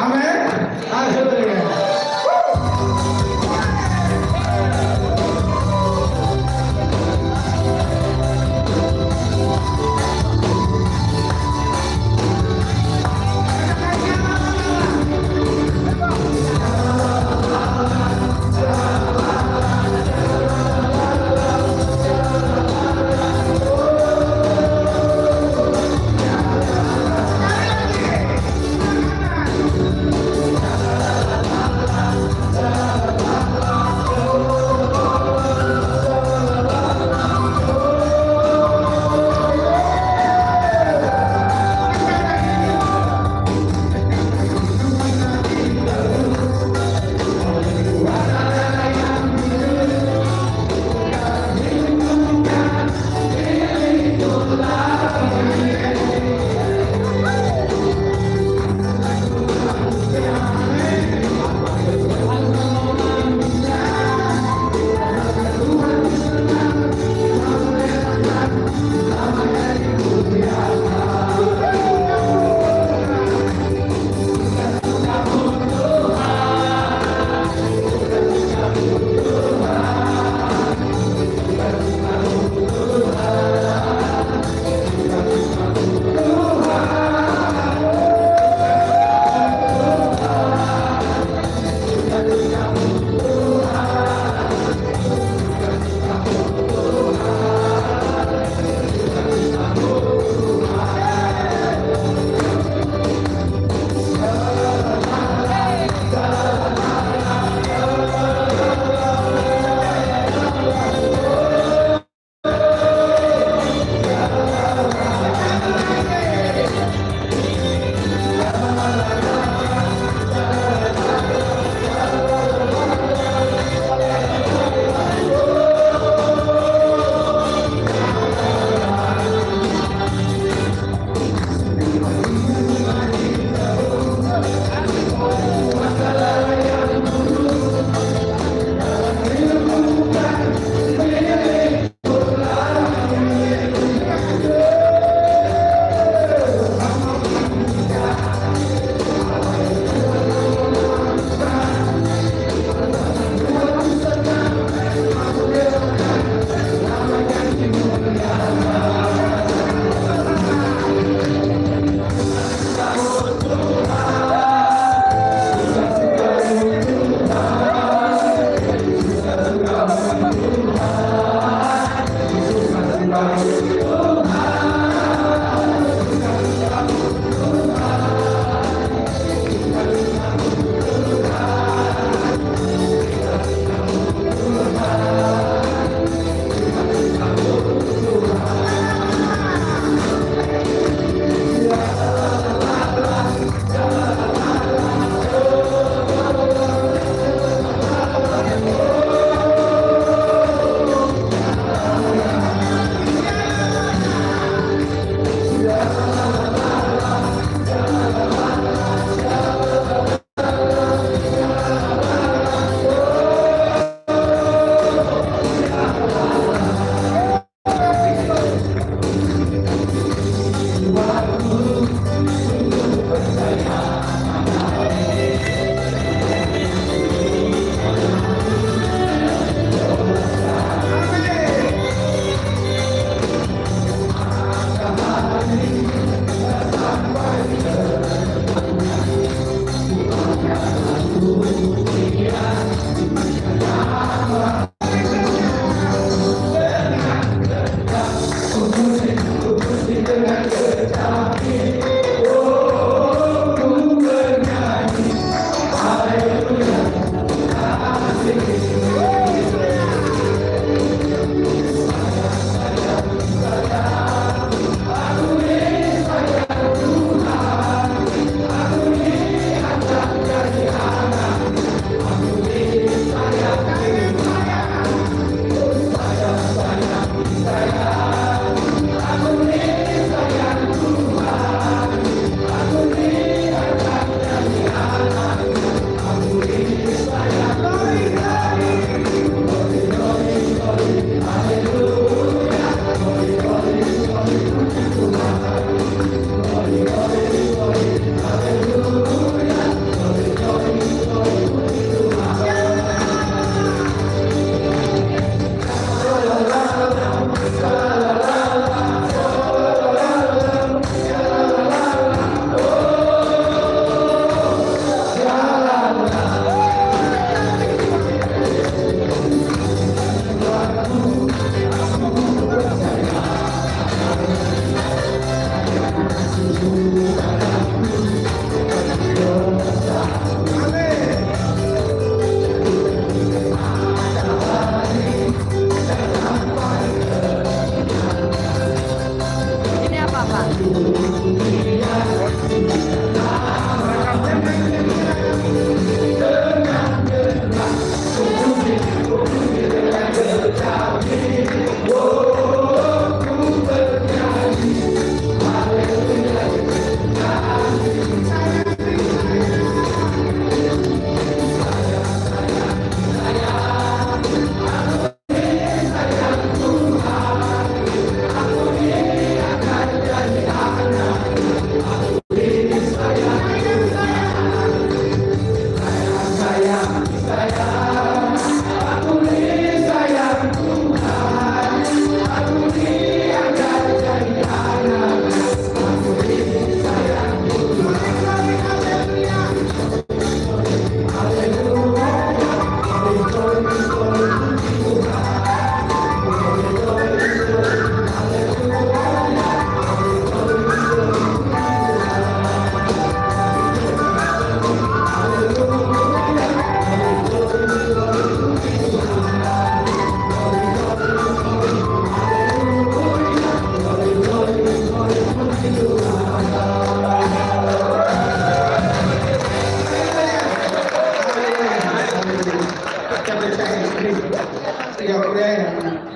Amin. Haleluya.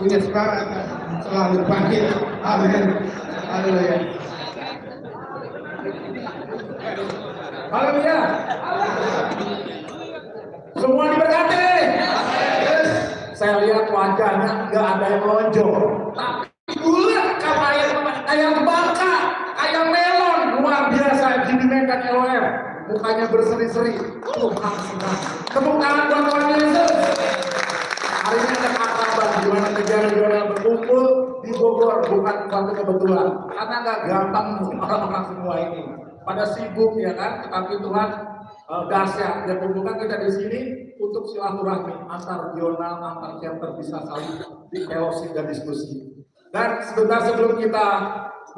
punya semangat selalu bangkit. Amin. Haleluya. Haleluya. Semua diberkati. Saya lihat wajahnya nggak ada yang lonjong, tapi bulat kayak bangka, kayak melon, luar biasa. Dibimbingkan LOR, mukanya berseri-seri. Tuhan senang. Tepuk tangan buat Tuhan Yesus. Hari ini ada akraban di mana negara-negara berkumpul di Bogor, bukan suatu kebetulan. Karena nggak gampang orang-orang semua ini. Pada sibuk ya kan, tetapi Tuhan dahsyat. Dan kumpulkan kita di sini untuk silaturahmi antar regional, antar chapter bisa saling di fellowship dan diskusi. Dan sebentar sebelum kita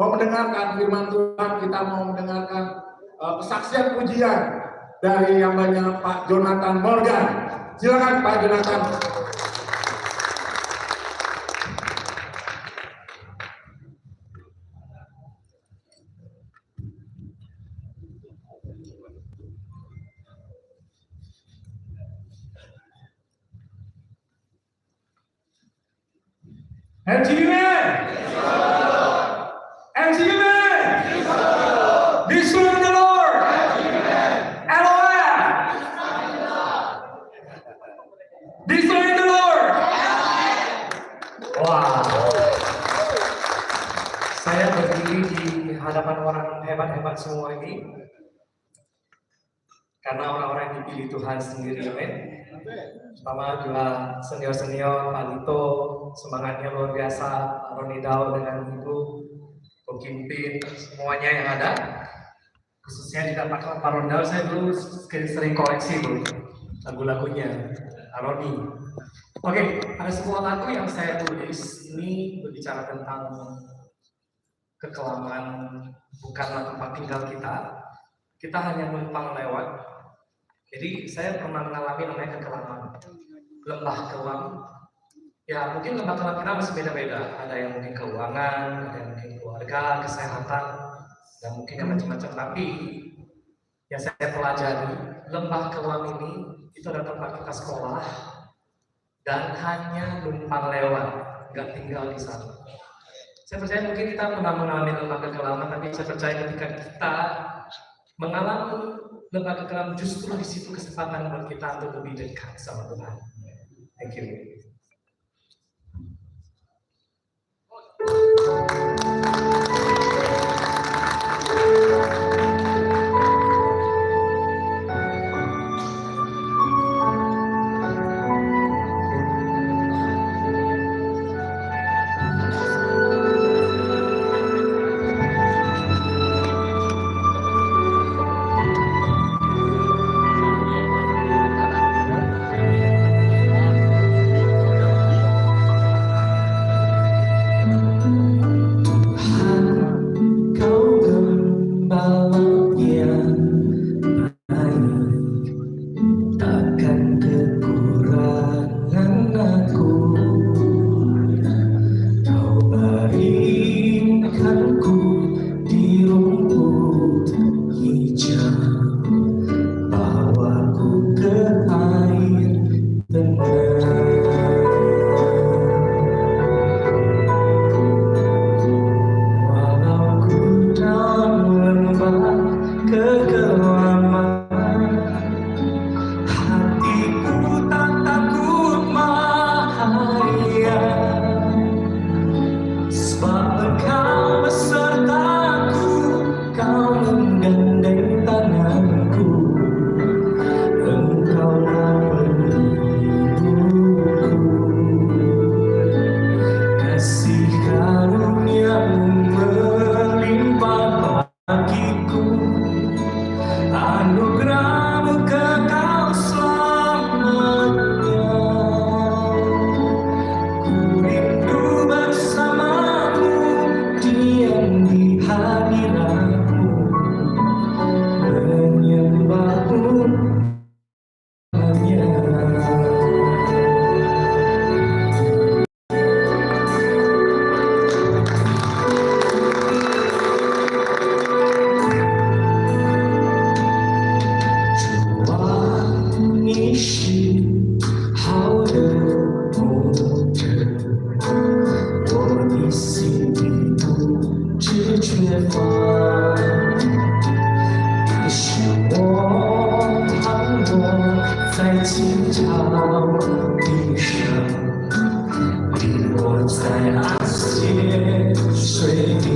mau mendengarkan firman Tuhan, kita mau mendengarkan kesaksian pujian dari yang banyak Pak Jonathan Morgan. Silakan Pak Jonathan. MCUman! MCUman! Destroy the Lord! LOL! Destroy the Lord! Wah, saya berdiri di hadapan orang hebat-hebat semua ini karena orang-orang yang dipilih Tuhan sendiri, amin. Pertama juga senior-senior, Pak Lito, semangatnya luar biasa, Pak Roni Dao dengan Ibu, Pak Kimpin, semuanya yang ada. Khususnya juga Pak Rondal, saya dulu sering koleksi tuh lagu-lagunya Pak Roni. Oke, ada sebuah lagu yang saya tulis ini berbicara tentang kekelaman bukanlah tempat tinggal kita. Kita hanya numpang lewat. Jadi saya pernah mengalami namanya kekelaman, lembah kelam. Ya mungkin lembah kelam kita masih beda-beda. Ada yang mungkin keuangan, ada yang mungkin keluarga, kesehatan, dan mungkin yang macam-macam. Tapi yang saya pelajari, lembah kelam ini itu adalah tempat kita sekolah dan hanya numpang lewat, nggak tinggal di sana. Saya percaya mungkin kita pernah mengalami lembah kekelaman, tapi saya percaya ketika kita mengalami lembah kekelaman, justru di situ kesempatan buat kita untuk lebih dekat sama Tuhan. Thank you. bagiku, anugerahmu kekal selamanya. Ku rindu bersamamu, diam di hadiratmu, menyembahmu hanya.你是好的模特，我的心里不知缺乏。你是我盼望在清潮的上，领我在安歇水边。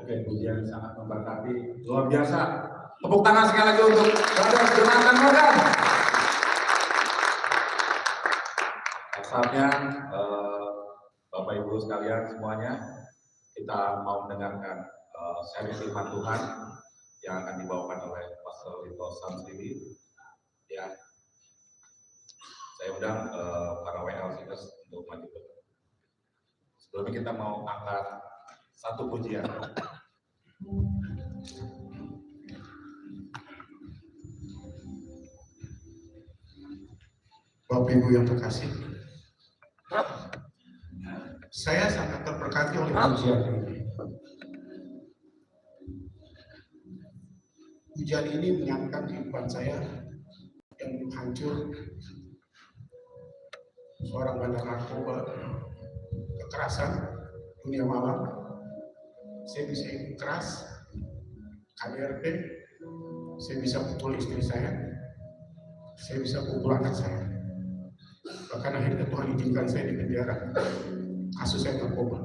Oke, pujian sangat memberkati, luar biasa. Tepuk tangan sekali lagi untuk Brother Jonathan Morgan. Saatnya Bapak Ibu sekalian semuanya, kita mau mendengarkan seri firman Tuhan yang akan dibawakan oleh Pastor Lito Samsili. Ya, saya undang para WLCers untuk maju. Sebelumnya kita mau angkat satu pujian. Bapak Ibu yang terkasih, saya sangat terberkati oleh pujian ini. Pujian ini mengingatkan kehidupan saya yang hancur, seorang bandar narkoba, kekerasan, dunia malam. Saya bisa ikut keras, KDRT, saya bisa pukul istri saya bisa pukul anak saya. Bahkan akhirnya Tuhan izinkan saya di penjara, kasus saya narkoba.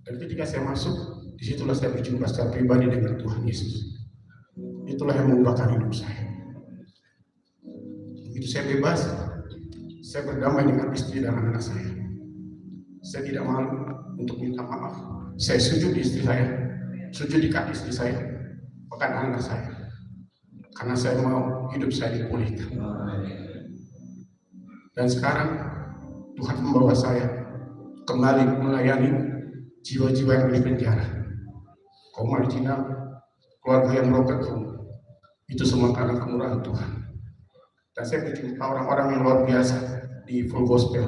Dan ketika saya masuk, disitulah saya berjumpa secara pribadi dengan Tuhan Yesus. Itulah yang mengubahkan hidup saya. Begitu saya bebas, saya berdamai dengan istri dan anak saya. Saya tidak malu untuk minta maaf. Saya sujud di istri saya, sujud di kaki istri saya, bahkan anak saya. Karena saya mau hidup saya dipulihkan. Dan sekarang Tuhan membawa saya kembali melayani jiwa-jiwa yang di penjara. Kaum marginal, keluarga yang broken, itu semua karena kemurahan Tuhan. Dan saya berjumpa orang-orang yang luar biasa di Full Gospel.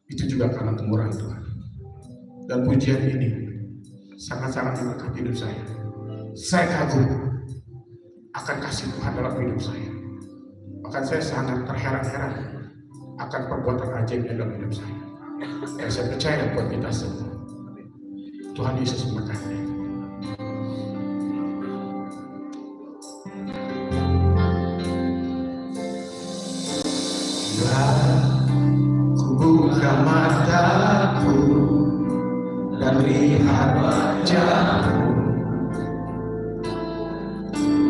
Itu juga karena kemurahan Tuhan. Dan pujian ini sangat-sangat memberkati hidup saya. Saya kagum akan kasih Tuhan dalam hidup saya. Bahkan saya sangat terheran-heran akan perbuatan ajaib dalam hidup saya. Dan saya percaya buat kita semua. Tuhan Yesus memberkati. Ku buka mataku dan lihat wajahmu,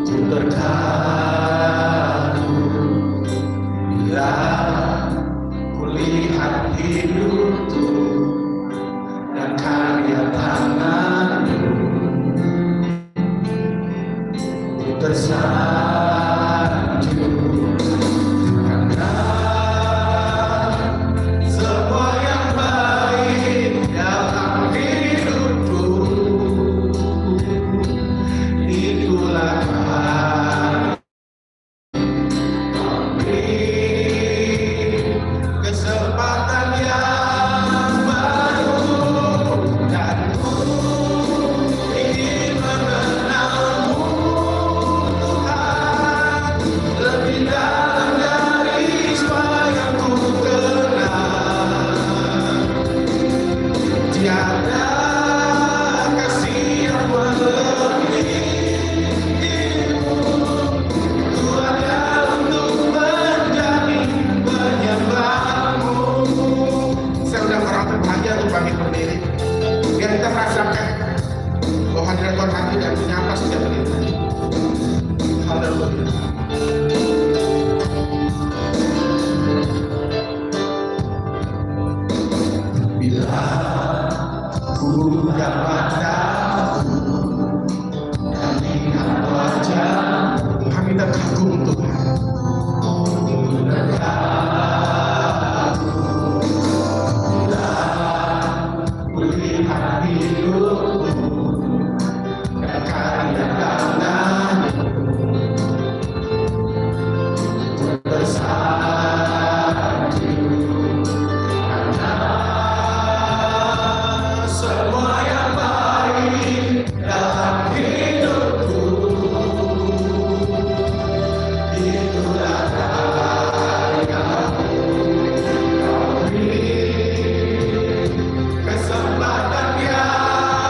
ku terharu bila ku lihat hidupku dan karya tanganmu, ku tersanjung karena semua yang baik dalam hidupku, itulah kesempatan yang baru, dan ku ingin mengenalmu Tuhan lebih dalam dari semua yang ku kenal. Tiada kasih yang melebihimu, ku hanya untuk menjadi penyembahmu. Saya udah merasa berbahagia untuk bagi berdiri. Biar kita merasakan bahwa hadirat Tuhan hadir dan menyapa setiap menit. Haleluya. Bila ku buka mataku dan lihat wajahmu, kami terkagum Tuhan. Kulihat hidupmu dan karya tanganmu, ku tersanjung karena semua yang baik dalam hidupku, itulah karyamu. Kau beri kesempatan yang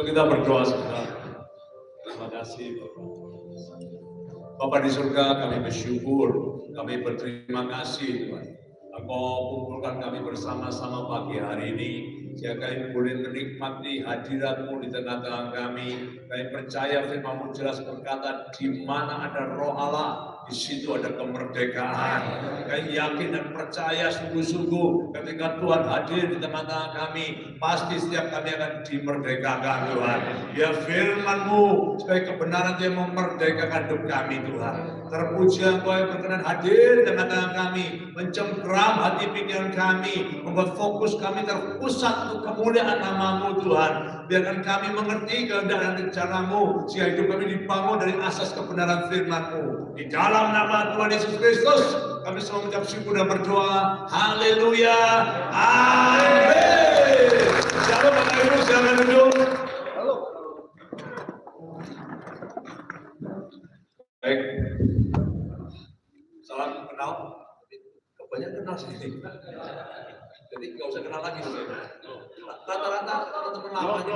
Yuk kita berdoa sebentar. Terima kasih Bapak. Bapak di surga, kami bersyukur, kami berterima kasih Tuhan. Engkau kumpulkan kami bersama-sama pagi hari ini, sehingga kami boleh menikmati hadirat-Mu di tengah-tengah kami. Kami percaya firman-Mu jelas berkata, di mana ada Roh Allah, di situ ada kemerdekaan. Kami yakin dan percaya sungguh-sungguh ketika Tuhan hadir di tengah-tengah kami, pasti setiap kami akan dimerdekakan Tuhan. Ya firman-Mu sebagai kebenaran yang memerdekakan hidup kami Tuhan. Terpuji Engkau yang berkenan hadir di tengah-tengah kami, mencengkeram hati pikiran kami, membuat fokus kami terpusat untuk kemuliaan nama-Mu Tuhan. Biarkan kami mengerti kehendak dan rencana-Mu, sehingga hidup kami dibangun dari asas kebenaran firman-Mu. Di dalam nama Tuhan Yesus Kristus, kami semua mengucap syukur dan berdoa. Haleluya. Amin. Shalom Bapak Ibu, silakan duduk. Baik. Salam kenal. Kebanyakan kenal sih. Jadi nggak usah kenal lagi. Rata-rata teman-teman lama aja.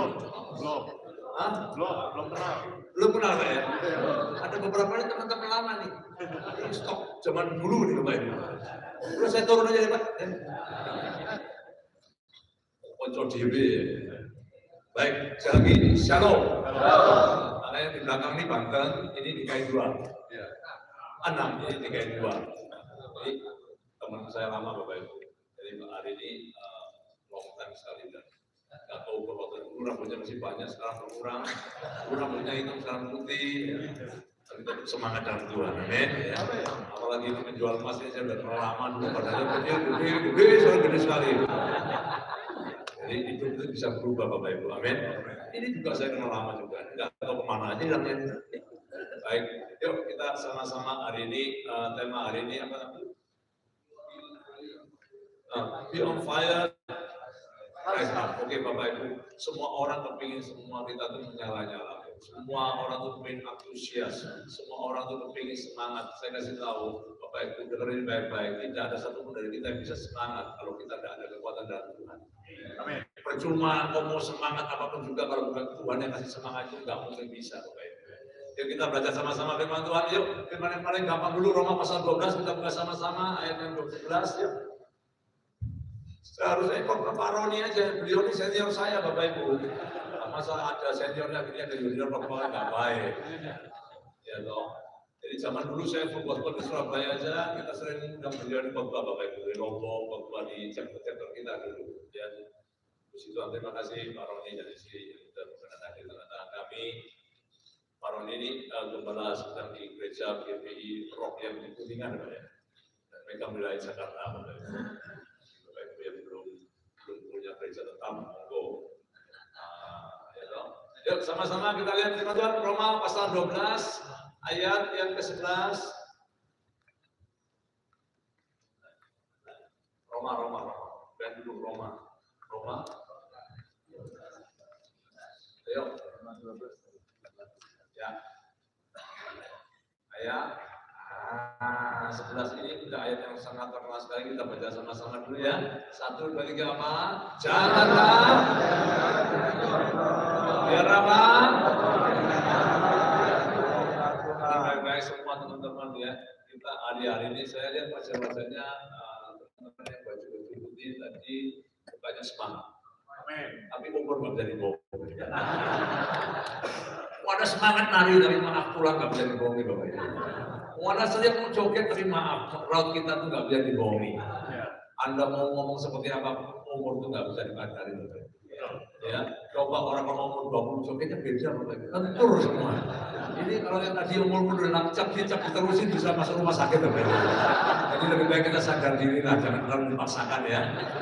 Belum kenal. Belum kenal ya? Ada beberapa nih teman-teman lama nih. Ini stok zaman dulu nih Bapak Ibu. Terus saya turun aja ya Pak. Kocok DB. Baik, sekali lagi shalom. Karena yang di belakang ini Banten, ini di KI2. 6, ini di KI2. Jadi teman saya lama Bapak Ibu. Jadi hari ini long time sekali dan nggak tahu bahwa dulu rambutnya masih banyak, sekarang berkurang. Dulu rambutnya hitam, sekarang putih. Tapi tetap semangat dalam Tuhan, amin. Ya. Apalagi ini menjual emas ini saya udah terlalu lama dulu, padahal gede, soalnya gede sekali. Jadi hidup itu bisa berubah Bapak Ibu, amin. Ini juga saya kenal lama juga, nggak tahu kemana aja namanya. Baik, yuk kita sama-sama hari ini, tema hari ini apa namanya? Be on fire. Oke Bapak Ibu, semua orang kepingin semua kita tuh menyala-nyala. Semua orang tuh kepingin antusias, semua orang tuh kepingin semangat. Saya kasih tahu Bapak Ibu, dengerin baik-baik. Tidak ada satupun dari kita yang bisa semangat kalau kita tidak ada kekuatan dari Tuhan. Amin. Percuma mau semangat apapun juga kalau bukan Tuhan yang kasih semangat itu nggak mungkin bisa Bapak Ibu. Yuk kita belajar sama-sama firman Tuhan. Yuk firman yang paling gampang dulu Roma pasal 12 kita buka sama-sama ayat yang 12. Yuk. Seharusnya kok Pak Roni aja, beliau ini senior saya Bapak Ibu. Masa ada seniornya akhirnya ada junior Bapak nggak baik. Ya toh. Jadi zaman dulu saya fokus di Surabaya aja, kita sering undang beliau di khotbah Bapak Ibu, di Lombok, khotbah di chapter-chapter kita dulu. Ya. Puji Tuhan, terima kasih Pak Roni dari sini yang sudah berkenan hadir di tengah kami. Pak Roni ini gembala sedang di gereja GPI Rock yang di Kuningan ya. Dan mereka wilayah Jakarta Bapak Ibu. Yang belum punya gereja tetap monggo. Yuk sama-sama kita lihat firman Tuhan Roma pasal 12 ayat yang ke-11. Roma. Dan dulu Roma. Ayo. Ya. Ayat 11 ini udah ayat yang sangat terkenal sekali, kita baca sama-sama dulu ya. 1, 2, 3 apa? Janganlah biar apa? Baik-baik semua teman-teman ya. Kita hari-hari ini saya lihat wajah-wajahnya teman-teman yang baju-baju putih tadi bukannya semangat. Tapi umur nggak bisa dibohong. Ada semangat nari tapi maaf pulang nggak bisa dibohongi Bapak Ibu. Ada setiap mau joget tapi maaf raut kita tuh nggak bisa dibohongi. Anda mau ngomong seperti apa umur tuh nggak bisa dipelajari Bapak Ibu. Ya, coba orang kalau umur 20 jogetnya beda Bapak Ibu. Lentur semua. Ini kalau yang tadi umur udah nakcap diterusin bisa masuk rumah sakit Bapak Ibu. Jadi lebih baik kita sadar diri lah, jangan terlalu dipaksakan ya.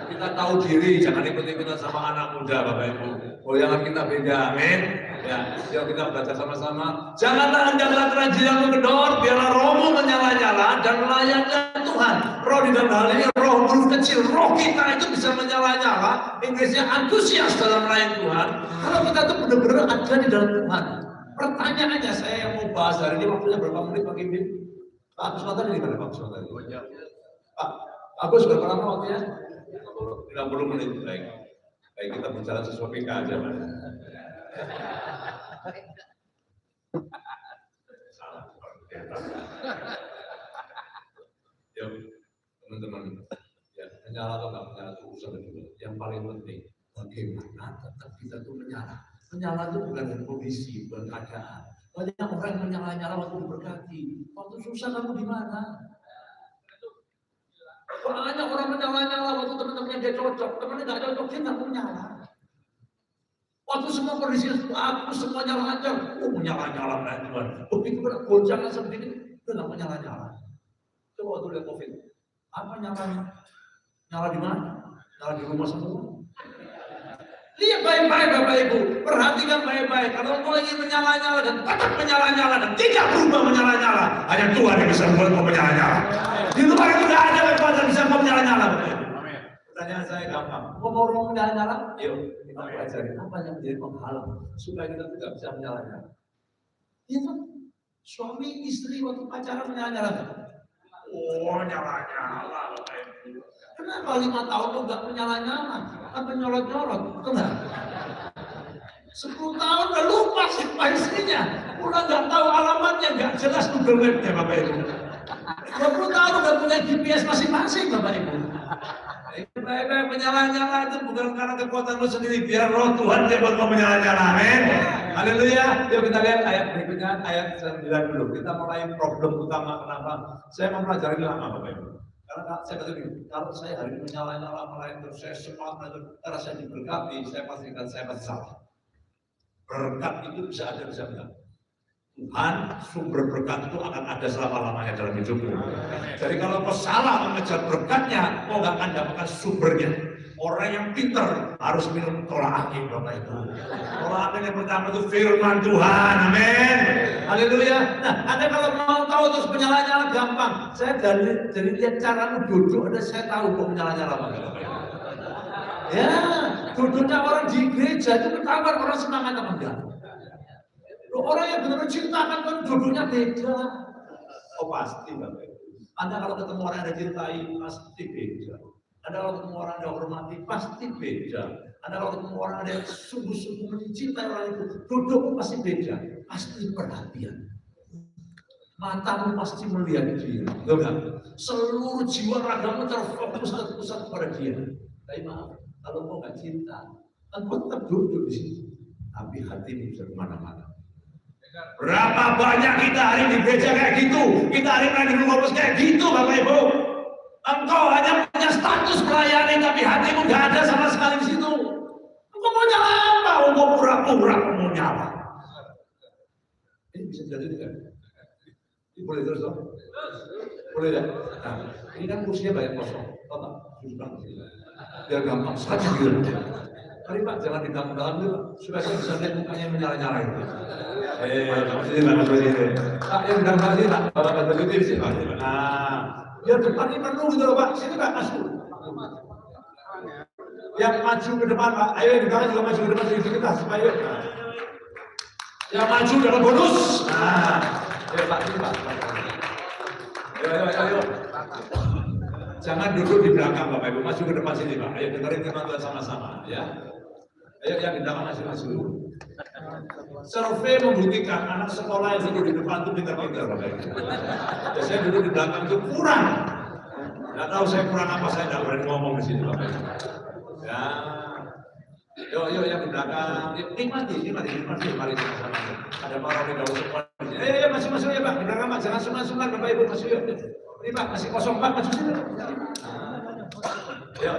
Kita tahu diri, jangan ikut-ikutan sama anak muda Bapak Ibu. Goyangan kita beda, amin. Ya, yuk kita belajar sama-sama. Janganlah hendaklah kerajinan kendor, biarlah rohmu menyala-nyala dan melayani Tuhan. Roh di dalam hal ini roh huruf kecil, roh kita itu bisa menyala-nyala. Inggrisnya antusias dalam melayani Tuhan. Kalau kita tuh benar-benar ada di dalam Tuhan. Pertanyaannya saya yang mau bahas hari ini waktunya berapa menit Pak Gimbing? Pak Agus Matan ini mana Pak Agus Matan? Pak Agus berapa lama waktunya? 50 menit. Baik kita bicara sesuai PK aja Pak. Yuk, teman-teman, ya, menyala atau nggak menyala itu urusan kedua. Yang paling penting, bagaimana tetap kita tuh menyala. Menyala itu bukan dari kondisi, bukan keadaan. Banyak orang yang menyala-nyala waktu diberkati. Waktu susah kamu di mana? Banyak orang menyala-nyala waktu teman-temannya dia cocok, temannya nggak cocok, dia nggak menyala. Waktu semua kondisi aku semuanya lancar, menyala-nyala kan Tuhan. Begitu ada goncangan seperti ini, dia nggak menyala-nyala. Coba waktu lihat COVID, apa nyalanya? Nyala di mana? Nyala di rumah semua. Lihat baik-baik Bapak Ibu, perhatikan baik-baik. Kalau kau ingin menyala-nyala dan tetap menyala-nyala dan tidak berubah menyala-nyala, hanya Tuhan yang bisa membuat kau menyala-nyala. Di luar itu tidak ada kekuatan yang bisa kau menyala-nyala. Pertanyaan saya gampang, mau orang menyala-nyala? Yuk kita pelajari apa yang menjadi penghalang supaya kita tidak bisa menyala-nyala. Itu suami istri waktu pacaran menyala-nyala. Oh nyala-nyala. Kenapa 5 tahun lu nggak menyala-nyala? Apa nyolot-nyolot? Kenapa? 10 tahun udah lupa siapa istrinya. Udah nggak tahu alamatnya, nggak jelas Google Map-nya Bapak Ibu. 20 tahun udah punya GPS masing-masing Bapak Ibu. Baik-baik menyala-nyala itu bukan karena kekuatan lu sendiri, biar roh Tuhan dia buat kau menyala-nyala. Amin. Haleluya. Yuk kita lihat ayat berikutnya, ayat 9 dulu. Kita mulai problem utama kenapa saya mempelajari lama Bapak Ibu. Karena saya kata begini, kalau saya hari ini menyala-nyala mulai terus saya semangat karena saya diberkati, saya pastikan saya pasti salah. Berkat itu bisa ada, bisa enggak. Tuhan sumber berkat itu akan ada selama-lamanya dalam hidupmu. Jadi kalau kau salah mengejar berkatnya, kau nggak akan dapatkan sumbernya. Orang yang pintar harus minum tolak angin Bapak Ibu. Tolak angin yang pertama itu firman Tuhan, amin. Haleluya. Nah, Anda kalau mau tahu terus menyala-nyala gampang. Saya dari lihat caramu duduk, ada saya tahu kok menyala-nyala Bapak Ibu. Ya, duduknya orang di gereja itu ketahuan orang semangat apa enggak. Orang yang benar-benar cintakan kan duduknya beda. Oh pasti Bapak Ibu. Anda kalau ketemu orang yang Anda cintai pasti beda. Anda kalau ketemu orang yang Anda hormati pasti beda. Anda kalau ketemu orang yang sungguh-sungguh mencintai orang itu, dudukmu pasti beda. Pasti perhatian. Matamu pasti melihat dia. Enggak? Seluruh jiwa ragamu terfokus terpusat kepada dia. Tapi maaf, kalau kau nggak cinta, engkau tetap duduk di situ. Tapi hatimu bisa kemana-mana. Berapa banyak kita hari di gereja kayak gitu, kita hari ini di rumah bos kayak gitu Bapak Ibu. Engkau hanya punya status melayani, tapi hatimu nggak ada sama sekali di situ. Engkau mau nyala apa? Engkau pura-pura mau nyala. Ini bisa jadi kan? Ini boleh terus dong? Boleh ya? Nah, ini kan kursinya banyak kosong. Total, susah. Biar gampang saja gitu. Mari Pak, jangan ditambah-tambah dulu, supaya saya bisa lihat mukanya menyala-nyala itu. Kamu sini Pak, kamu sini. Pak, yang ditambah sini Pak, Bapak begitu di sini Pak. Nah, biar depan ini penuh gitu loh Pak, sini Pak, masuk. Yang maju ke depan Pak, ayo yang di belakang juga maju ke depan sedikit kita, supaya. Yang maju dalam bonus. Nah, ayo Pak, sini Pak. Ayo. Jangan duduk di belakang Bapak Ibu, maju ke depan sini Pak. Ayo dengerin firman Tuhan sama-sama ya. Ayo yang di belakang maju dulu. Survei membuktikan anak sekolah yang duduk di depan itu pintar-pintar Bapak Ibu. Biasanya duduk di belakang itu kurang. Nggak tahu saya kurang apa, saya nggak berani ngomong di sini Bapak Ibu. Ya. Yuk yang di belakang, nikmati, mari sama-sama. Ada para pedagang semua. Ayo masuk ya Pak, di belakang Pak, jangan sungkan-sungkan Bapak Ibu, masuk yuk. Ini Pak, masih kosong Pak, maju sini. Yuk.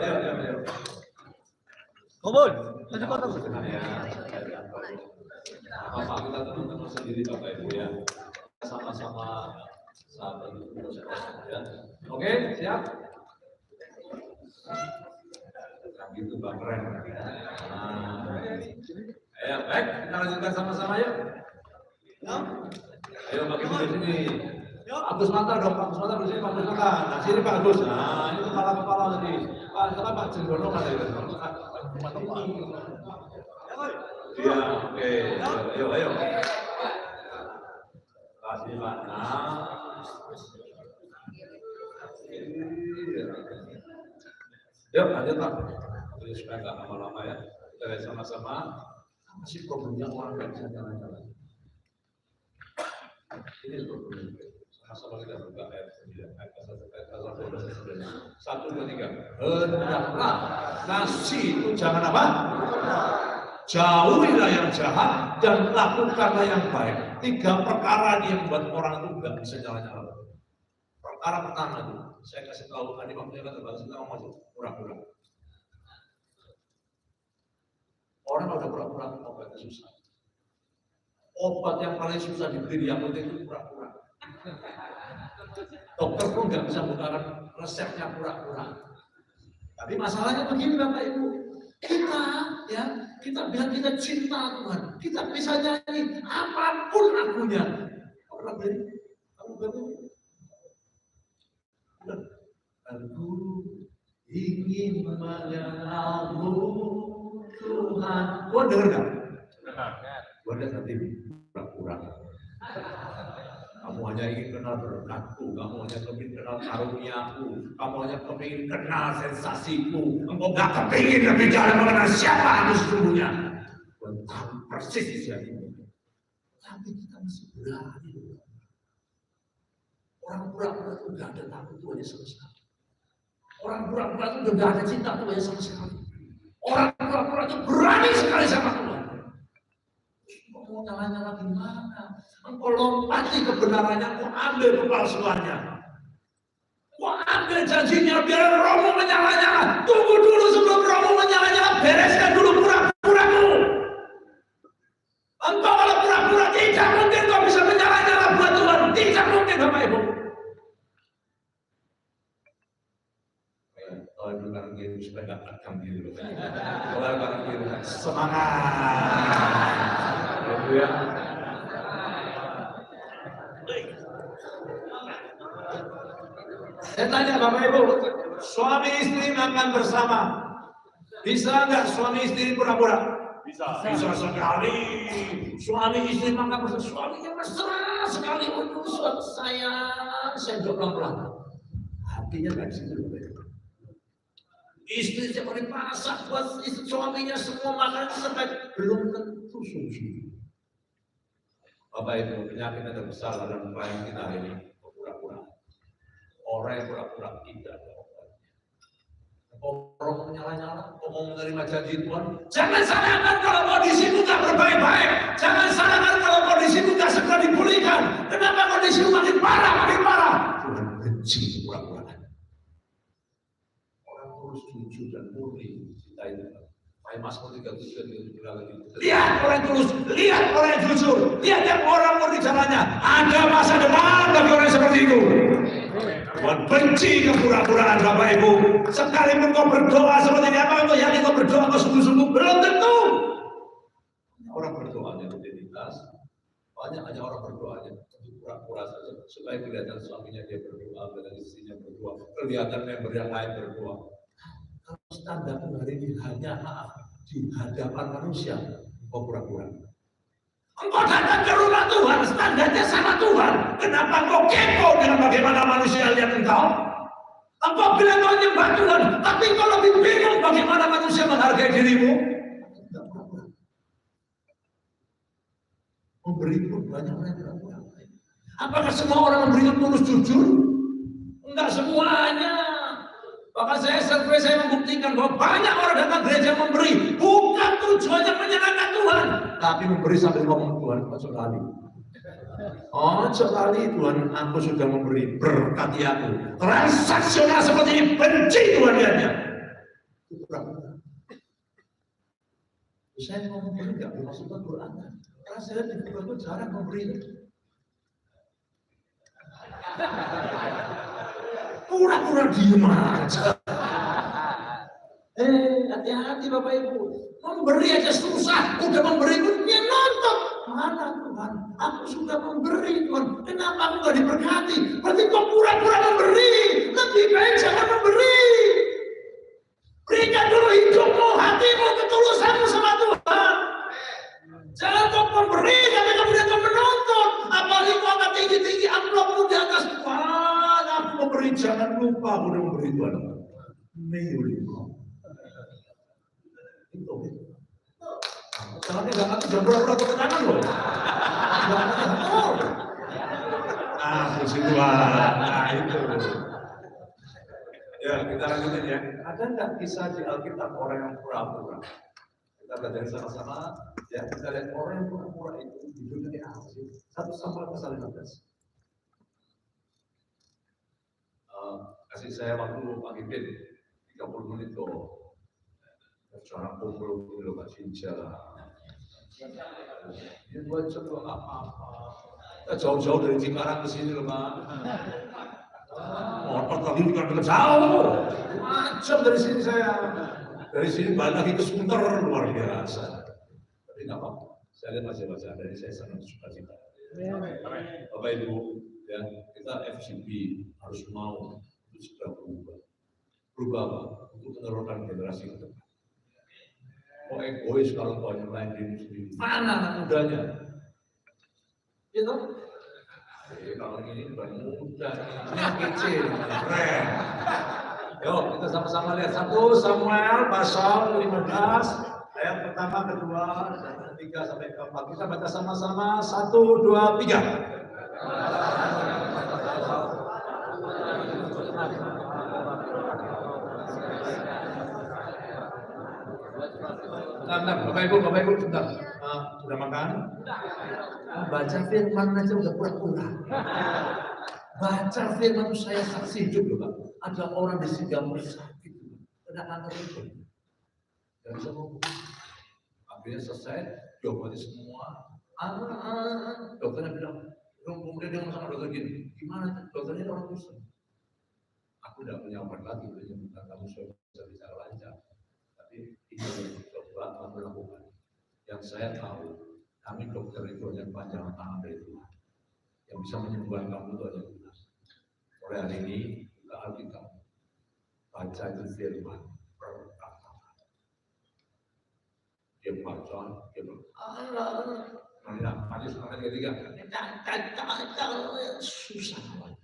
Kobon, maju kota. Bapak kita teman-teman sendiri Bapak Ibu ya. Sama-sama sahabat ya. Oke, siap? Nah, gitu Bang, keren. Ayo, baik, kita lanjutkan sama-sama yuk. Ayo bagi di sini. Agus mata dong, Agus mata di sini, Agus mata. Nah, sini Pak Agus. Nah, ini kepala tadi. Pak Jenggono ada itu. Iya, oke. Ayo. Kasih Pak. Nah. Yuk, lanjut Pak. Supaya nggak lama-lama ya. Kita lihat sama-sama. Masih problemnya orang nggak bisa jalan-jalan. Ini problemnya. Sama-sama kita buka ayat 9, ayat 1, 2, 3. Hendaklah kasih itu jangan apa? Jauhilah yang jahat dan lakukanlah yang baik. 3 perkara ini yang membuat orang itu nggak bisa jalan-jalan. Perkara pertama itu, saya kasih tahu tadi waktunya kan terbatas, kita mau masuk pura-pura. Orang kalau udah pura-pura obatnya susah. Obat yang paling susah diberi yang penting itu pura-pura. Dokter pun nggak bisa bukakan resepnya pura-pura. Tapi masalahnya begini Bapak Ibu, kita bilang kita cinta Tuhan, kita bisa nyanyi apapun lagunya. Aku ingin mengenalmu Tuhan. Kau dengar nggak? Kau dengar nanti pura-pura. Kamu hanya ingin kenal berkatku, kamu hanya ingin kenal karuniaku, kamu hanya ingin kenal sensasiku, engkau gak kepingin lebih dalam mengenal siapa aku sesungguhnya. Kau tahu persis siapa ini. Tapi kita masih berani. Orang pura-pura itu gak ada takut Tuhannya sama sekali. Orang pura-pura itu gak ada cinta Tuhannya sama sekali. Orang pura-pura itu berani sekali sama Tuhan. Mau nyala-nyala gimana? Engkau lompati kebenarannya, engkau ambil kepalsuannya. Engkau ambil janjinya, biar rohmu menyala-nyala. Tunggu dulu sebelum rohmu menyala-nyala, bereskan dulu pura-puramu. Engkau kalau pura-pura, tidak mungkin kau bisa menyala-nyala buat Tuhan. Tidak mungkin Bapak Ibu. Kalau itu kan gitu, supaya gak tegang gitu. Kalau kan gitu, semangat. Ya. Saya tanya Bapak Ibu, suami istri makan bersama, bisa nggak suami istri pura-pura? Bisa. Bisa sekali. Suami istri makan bersama, suaminya mesra sekali. Waduh, saya pelan-pelan. Hatinya nggak di situ. Istri tiap hari masak buat istri suaminya semua makan sampai belum tentu susu. Bapak Ibu, penyakit yang terbesar dalam pelayan kita ini pura-pura. Orang yang pura-pura tidak ada obatnya. Orang menyala-nyala, mau menerima janji Tuhan. Jangan salahkan kalau kondisimu tak berbaik-baik. Jangan salahkan kalau kondisimu tak segera dipulihkan. Kenapa kondisimu makin parah, makin parah? Tuhan benci pura-puraan. Orang terus jujur dan murni cinta itu. Mazmur 37 lagi. Lihat orang tulus, lihat orang yang jujur, lihat yang orang murni jalannya. Ada masa depan bagi orang seperti itu. Tuhan benci kepura-puraan Bapak Ibu. Sekalipun kau berdoa seperti ini, apa kau yakin kau berdoa kau sungguh-sungguh? Belum tentu. Orang berdoanya rutinitas, banyak hanya orang berdoanya untuk pura-pura saja supaya kelihatan suaminya dia berdoa, kelihatan istrinya berdoa, kelihatan member yang lain berdoa. Kalau standar hari ini hanya di hadapan manusia, engkau pura-pura. Engkau datang ke rumah Tuhan, standarnya sama Tuhan. Kenapa engkau kepo dengan bagaimana manusia lihat engkau? Engkau bilang kau nyembah Tuhan, tapi engkau lebih bingung bagaimana manusia menghargai dirimu. Memberi pun banyak orang pura-pura. Apakah semua orang memberi tulus jujur? Enggak semuanya. Bahkan saya membuktikan bahwa banyak orang datang gereja memberi, bukan tujuannya menyenangkan Tuhan, tapi memberi sambil ngomong Tuhan, ojo lali. Ojo lali Tuhan, aku sudah memberi, berkati aku. Transaksional seperti ini benci Tuhan lihatnya. Itu pura-pura. Saya mau memberi nggak dimasukkan Quran, karena saya di Quran itu jarang memberi. Pura-pura diem aja. Hati-hati Bapak Ibu. Memberi aja susah, udah memberi pun dia nonton. Mana Tuhan? Aku sudah memberi Tuhan. Kenapa aku gak diberkati? Berarti kau pura-pura memberi. Lebih baik jangan memberi. Berikan dulu hidupmu, hatimu, ketulusanmu sama Tuhan. Jangan kau memberi, tapi kemudian kau menonton. Apalagi kau akan tinggi-tinggi amplopmu di atas Tuhan. Aku memberi, jangan lupa aku udah memberi Tuhan. Meyulimu. Itu. Soalnya nggak ngerti jangan pura-pura ketenangan loh. Ah, puji Tuhan. Nah itu. Ya kita lanjutin ya. Ada nggak kisah di Alkitab orang yang pura-pura? Kita belajar sama-sama. Ya kita lihat orang yang pura-pura itu hidupnya apa sih? 1 Samuel pasal 15. Kasih saya waktu Pak Ipin 30 menit loh. Cara kumpul dulu Pak Cinca. Dia buat coba apa-apa. Kita jauh-jauh dari Cikarang ke sini loh Pak. Motor tadi bukan jauh. Macam dari sini saya. Dari sini balik lagi ke Sunter luar biasa. Tapi nggak apa-apa. Saya lihat baca-baca dari saya sangat suka cita. Bapak Ibu, ya kita FCB harus mau untuk segera berubah. Berubah apa? Untuk menurunkan generasi ke depan. Kok egois kalau kau yang lain diri sendiri? Mana anak mudanya? Itu? Kalau ini bukan muda, ini kecil, keren. Yuk kita sama-sama lihat 1 Samuel pasal 15 ayat pertama, kedua, dan ketiga sampai keempat. Kita baca sama-sama 1, 2, 3. Bentar, Bapak Ibu, bentar. Sudah makan? Baca firman aja udah pura-pura. Baca firman itu saya saksi hidup loh Pak. Ada orang di Singapura sakit, kena kanker itu. Dan bisa ngomong. Akhirnya selesai, diobati semua. Dokternya bilang, kemudian dia ngomong sama dokter gini, gimana? Dokternya orang Kristen. Aku udah punya obat lagi, udah minta kamu bisa bicara lancar. Tapi ini coba kamu lakukan. Yang saya tahu, kami dokter itu hanya panjang tangan dari Tuhan. Yang bisa menyembuhkan kamu itu hanya Tuhan. Oleh hari ini, buka Alkitab. Baca itu firman perkata. Dia baca, dia Matius pasal 33. Susah banget.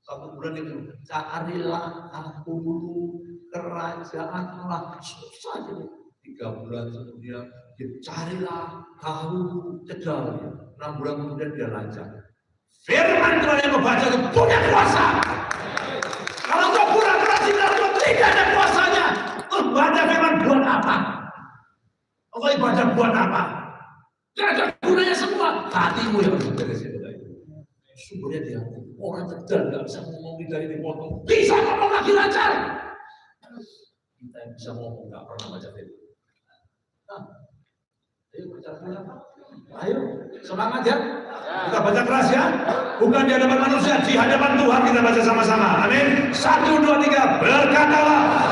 1 bulan itu, carilah aku dulu kerajaan Allah. Susah jadi. 3 bulan kemudian, dia carilah tahu cedal. 6 bulan kemudian dia lancar. Firman Tuhan yang membaca itu punya kuasa. Kalau kau pura-pura tidak ada kuasanya. Baca firman buat apa? Kau ibadah buat apa? Tidak ada gunanya semua. Hatimu yang harus beresin. Sumbernya di hati. Orang cedal nggak bisa ngomong lidahnya dipotong. Bisa ngomong lagi lancar. Kita yang bisa ngomong nggak pernah baca firman. Ayo bicara firman. Ayo semangat ya. Kita baca keras ya. Bukan di hadapan manusia, di hadapan Tuhan kita baca sama-sama. Amin. 1, 2, 3. Berkatalah.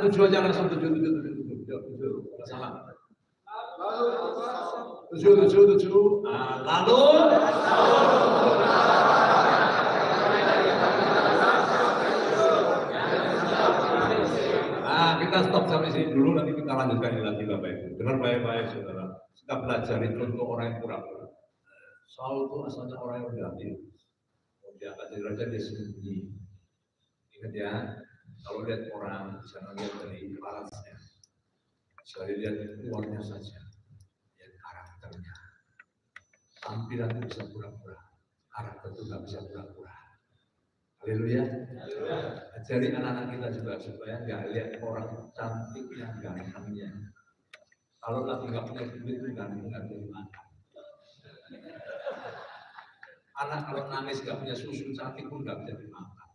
Tujuh aja langsung tujuh. Salah. 7. Lalu. Kita stop sampai sini dulu, nanti kita lanjutkan lagi Bapak Ibu. Dengar baik-baik saudara. Kita pelajari contoh orang yang pura-pura. Saul itu asalnya orang yang berhati. Dia akan jadi raja, dia sembunyi. Ingat ya. Kalau lihat orang, jangan lihat dari parasnya. Sekali lihat luarnya saja. Lihat karakternya. Tampilan itu bisa pura-pura. Karakter itu nggak bisa pura-pura. Haleluya. Ajari anak-anak kita juga supaya nggak lihat orang cantik yang gantengnya. Kalau lagi nggak punya duit itu ganteng nggak jadi makan. Anak kalau nangis nggak punya susu cantik pun nggak bisa dimakan.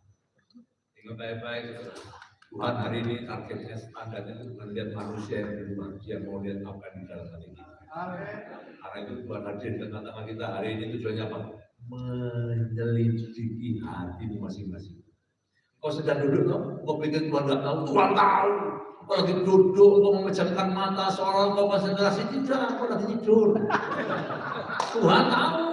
Ingat baik-baik. Tuhan hari ini targetnya standarnya itu melihat manusia yang di rumah, dia mau lihat apa yang di dalam hati kita. Karena itu Tuhan hadir di tengah-tengah kita hari ini tujuannya apa? Menyelidiki hatimu masing-masing. Kau sedang duduk, kau pikir Tuhan nggak tahu? Tuhan tahu. Kau lagi duduk, kau memejamkan mata seolah kau konsentrasi, tidak, kau lagi tidur. Tuhan tahu.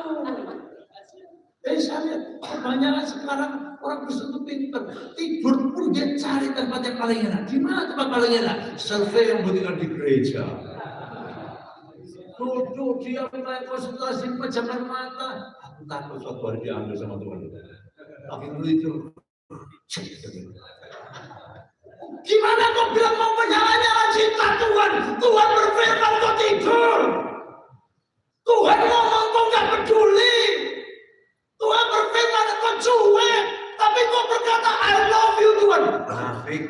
Saya lihat kebanyakan sekarang orang Kristen itu pintar, tidur pun dia cari tempat yang paling enak. Di mana tempat paling enak? Survei yang berikan di gereja. Duduk dia mulai konsentrasi, pejamkan mata. Aku takut suatu hari diambil sama Tuhan. Tapi tidur. Gimana kau bilang mau menyala-nyala cinta Tuhan? Tuhan berfirman kau tidur. Tuhan ngomong kau nggak peduli. Tuhan berfirman kau cuek, tapi kau berkata I love you Tuhan. Munafik.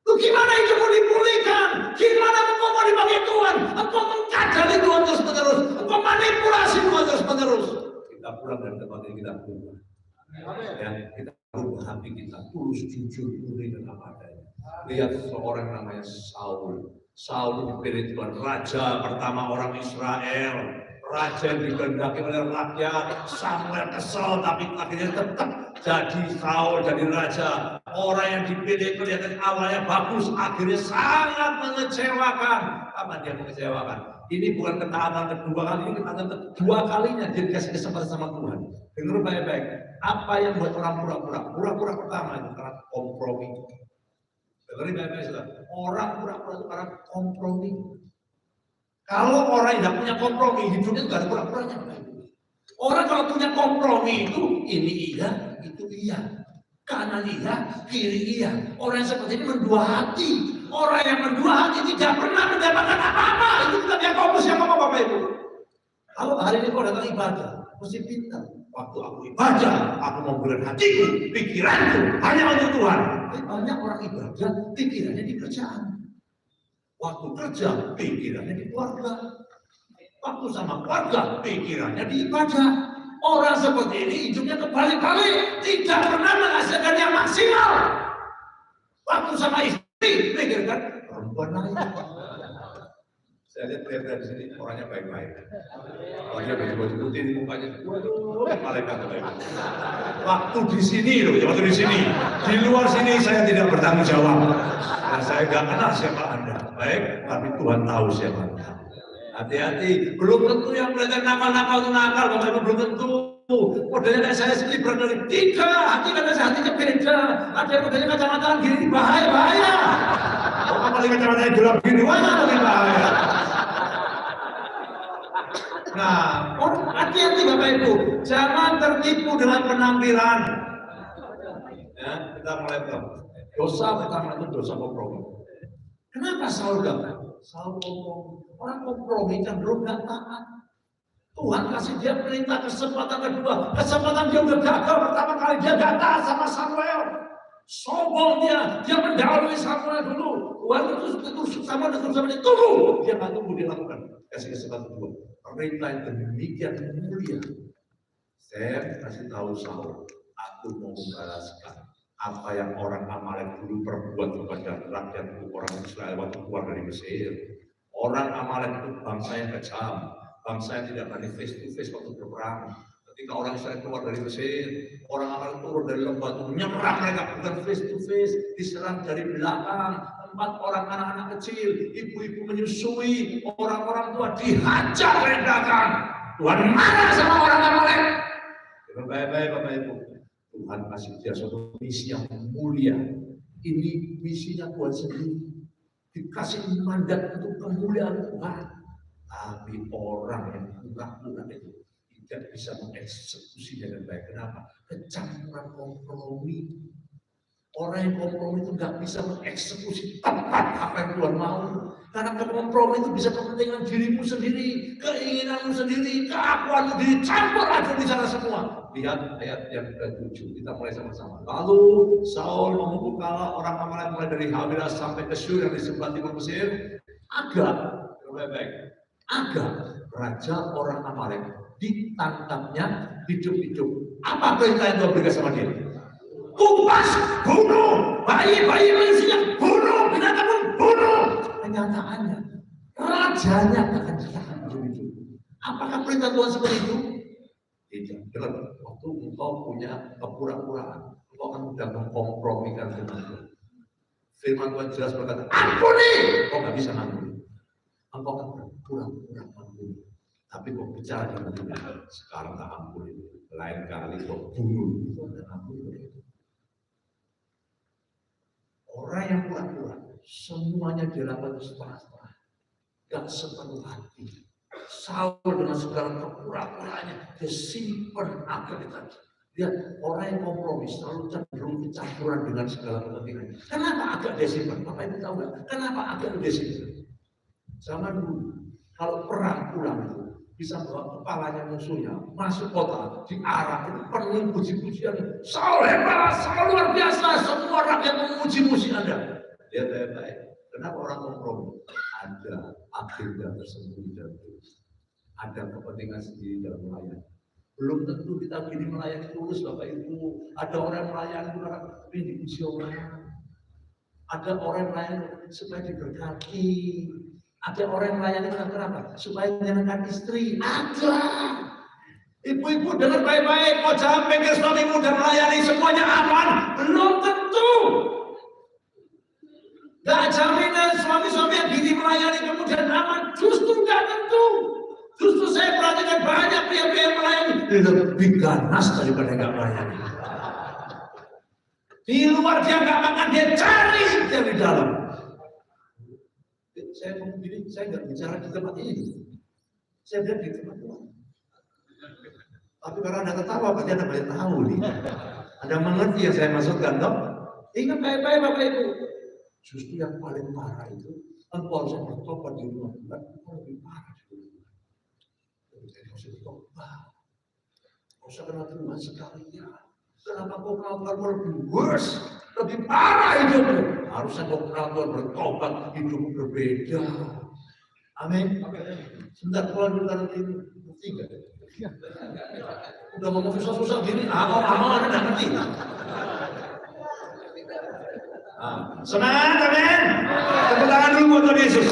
Lu gimana hidupmu dipulihkan? Gimana engkau mau dipakai Tuhan? Engkau mengkadali Tuhan terus menerus. Engkau manipulasi Tuhan terus menerus. Kita pulang dari tempat ini kita pulang. Ya, kita rubah hati kita tulus, jujur, murni dan apa adanya. Lihat seorang namanya Saul. Saul dipilih Tuhan raja pertama orang Israel. Raja yang dikehendaki oleh rakyat. Samuel kesel tapi akhirnya tetap jadi Saul, jadi raja. Orang yang dipilih kelihatan awalnya bagus, akhirnya sangat mengecewakan. Apa dia mengecewakan? Ini bukan ketaatan kedua kali, ini ketaatan kedua kalinya dia dikasih kesempatan sama Tuhan. Dengar baik-baik. Apa yang buat orang pura-pura? Pura-pura pertama itu karena kompromi. Dengar baik-baik sudah. Orang pura-pura itu karena kompromi. Kalau orang yang tidak punya kompromi, hidupnya nggak ada pura-puranya. Orang kalau punya kompromi itu, ini iya, itu iya. Kanan iya, kiri iya. Orang yang seperti ini mendua hati. Orang yang mendua hati tidak pernah mendapatkan apa-apa. Itu kita yang fokus yang apa Bapak Ibu. Kalau hari ini kau datang ibadah, mesti pintar. Waktu aku ibadah, aku mau berikan hatiku, pikiranku hanya untuk Tuhan. Banyak orang ibadah, pikirannya di kerjaan. Waktu kerja, pikirannya di keluarga. Waktu sama keluarga, pikirannya di ibadah. Orang seperti ini hidupnya kebalik-balik, tidak pernah menghasilkan yang maksimal. Waktu sama istri, pikirkan perempuan lain. Saya lihat pria-pria di sini orangnya baik-baik. Orangnya baju-baju putih, mukanya waduh, malaikat baik. Waktu di sini loh, waktu di sini. Di luar sini saya tidak bertanggung jawab. Dan saya nggak kenal siapa Anda. Baik, tapi Tuhan tahu siapa Anda. Hati-hati, belum tentu yang melihat nakal-nakal itu nakal, Bapak Ibu belum tentu. Modelnya kayak saya sendiri berani tidak, hati kata saya hatinya beda. Ada yang modelnya kacamata gini bahaya. Oh, apalagi kacamata gelap gini, wah lebih bahaya. Nah, hati-hati Bapak Ibu, jangan tertipu dengan penampilan. Ya, kita mulai tahu. Dosa pertama itu dosa kompromi. Kenapa Saul gagal? Saul kompromi. Orang kompromi cenderung nggak taat. Tuhan kasih dia perintah kesempatan kedua. Kesempatan dia udah gagal pertama kali dia nggak taat sama Samuel. Sombong dia mendahului Samuel dulu. Tuhan itu Samuel tunggu. Dia nggak tunggu, dia lakukan. Kasih kesempatan kedua. Perintah yang demikian mulia. Saya kasih tahu Saul, aku mau membalaskan apa yang orang Amalek dulu perbuat kepada rakyat orang Israel waktu keluar dari Mesir. Orang Amalek itu bangsa yang kejam, bangsa yang tidak berani face to face waktu berperang. Ketika orang Israel keluar dari Mesir, orang Amalek turun dari lembah itu menyerang mereka bukan face to face, diserang dari belakang. Tempat orang anak-anak kecil, ibu-ibu menyusui, orang-orang tua dihajar dari belakang. Tuhan marah sama orang Amalek. Dengan baik-baik Bapak Ibu. Tuhan kasih dia suatu misi yang mulia. Ini misinya Tuhan sendiri. Dikasih mandat untuk kemuliaan Tuhan. Tapi orang yang kurang-kurang itu tidak bisa mengeksekusi dengan baik. Kenapa? Kecampuran kompromi. Orang yang kompromi itu nggak bisa mengeksekusi tepat apa yang Tuhan mau. Karena kompromi itu bisa kepentingan dirimu sendiri, keinginanmu sendiri, keakuanmu dicampur aduk di sana semua. Lihat ayat yang ke-7, kita mulai sama-sama. Lalu Saul memukul orang Amalek mulai dari Havilah sampai ke Syur yang di sebelah timur Mesir. Agag, raja orang Amalek, ditangkapnya hidup-hidup. Apa perintah yang Tuhan berikan sama dia? Kumpas, bunuh, bayi-bayi manusia, bunuh, binatang pun bunuh. Kenyataannya, rajanya akan ditahan hidup-hidup. Apakah perintah Tuhan seperti itu? Tidak. Dengar, waktu engkau punya kepura-puraan, engkau akan mudah mengkompromikan firman Tuhan. Firman Tuhan jelas berkata, ampuni, engkau nggak bisa ngampuni. Engkau akan berpura-pura ampuni. Tapi kau bicara dengan Tuhan, sekarang tak ampuni. Lain kali kau bunuh, kau tidak ampuni. Orang yang pura-pura, semuanya dilakukan setengah-setengah, gak sepenuh hati. Saul dengan segala kepura-puranya, dia simpan agar kita. Lihat, orang yang kompromi selalu cenderung kecampuran dengan segala kepentingan. Kenapa agak dia simpan? Bapak Ibu tahu nggak? Kenapa agak dia simpan? Zaman dulu, kalau perang pulang itu, bisa bawa kepalanya musuhnya masuk kota, diarak, itu penuh puji-pujian. Saul hebat, Saul luar biasa, semua rakyat memuji-muji Anda. Lihat baik-baik, kenapa orang kompromi? Ada agenda tersembunyi dalam diri, ada kepentingan sendiri dalam melayani. Belum tentu kita gini melayani tulus, Bapak Ibu. Ada orang melayani karena ingin dipuji orang. Ada orang melayani supaya diberkati. Ada orang melayani kenapa? Supaya menyenangkan istri. Ada. Ibu-ibu dengar baik-baik. Kau jangan pikir suamimu dan melayani semuanya aman. Belum tentu. Gak jaminan suami-suami yang gini melayani kemudian aman. Justru gak tentu. Justru saya perhatikan banyak pria-pria yang melayani lebih ganas daripada yang gak melayani. Di luar dia gak makan, dia cari dia di dalam. Saya ngomong gini, saya nggak bicara di tempat ini. Saya bilang di tempat lain. Tapi kalau Anda ketawa, berarti Anda boleh tahu nih. Anda mengerti yang saya maksudkan, toh? Ingat baik-baik Bapak Ibu. Justru yang paling parah itu, engkau harus bertobat di rumah Tuhan, engkau lebih parah di rumah Tuhan. Jadi harus bertobat. Kau usah kenal Tuhan sekalian. Kenapa kau kenal Tuhan lebih worse? Lebih parah hidupmu. Harusnya kau kenal Tuhan bertobat, hidupmu berbeda. Amin. Sebentar pulang dulu nanti ngerti nggak? Udah ngomong susah-susah gini, amal ada ngerti. Semangat, amin. Tepuk tangan dulu buat Tuhan Yesus.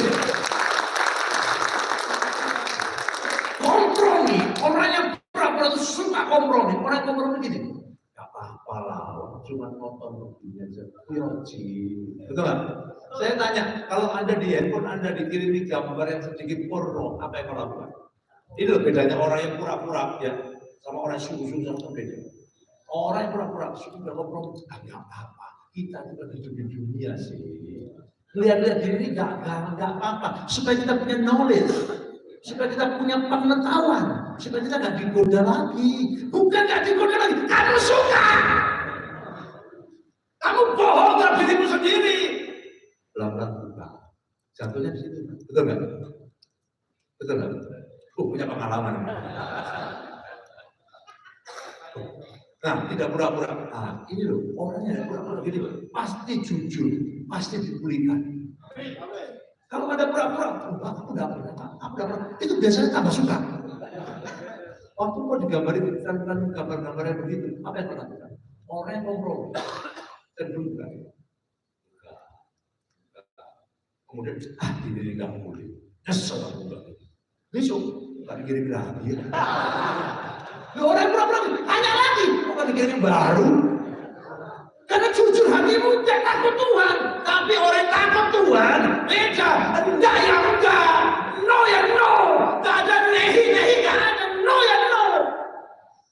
Kompromi, orang yang pura-pura suka kompromi, orang yang kompromi gini. Apalah, cuma nonton begini aja. Betul nggak? Saya tanya, kalau Anda di handphone Anda dikirimi gambar yang sedikit porno, apa yang kau lakukan? Ini loh bedanya orang yang pura-pura ya, sama orang yang sungguh-sungguh sama beda. Orang yang pura-pura sudah kompromi, nggak apa-apa. Kita juga hidup di dunia sih. Lihat-lihat diri nggak apa-apa. Supaya kita punya knowledge, supaya kita punya pengetahuan, supaya kita nggak digoda lagi. Bukan nggak digoda lagi, kamu suka. Kamu bohong dalam dirimu sendiri. Pelan-pelan buka. Jatuhnya di situ. Betul nggak? Betul nggak? Punya pengalaman. Nah, tidak pura-pura. Nah, ini loh, orangnya pura-pura gini, pasti jujur, pasti dipulihkan. Kalau ada pura-pura, aku nggak pernah. Itu biasanya tambah suka. Waktu kau digambarin gambar-gambar yang begitu, apa yang kau lakukan? Orang yang kompromi, terbuka. Kemudian, ini nggak boleh. Nyesel aku nggak. Besok, nggak dikirim lagi. Orang pura-pura, hanya lagi, bukan dikirim baru. Karena jujur hatimu tidak takut Tuhan, tapi orang takut Tuhan beda. Enggak ya enggak, no ya no, tak ada nehi nggak ada, no ya no.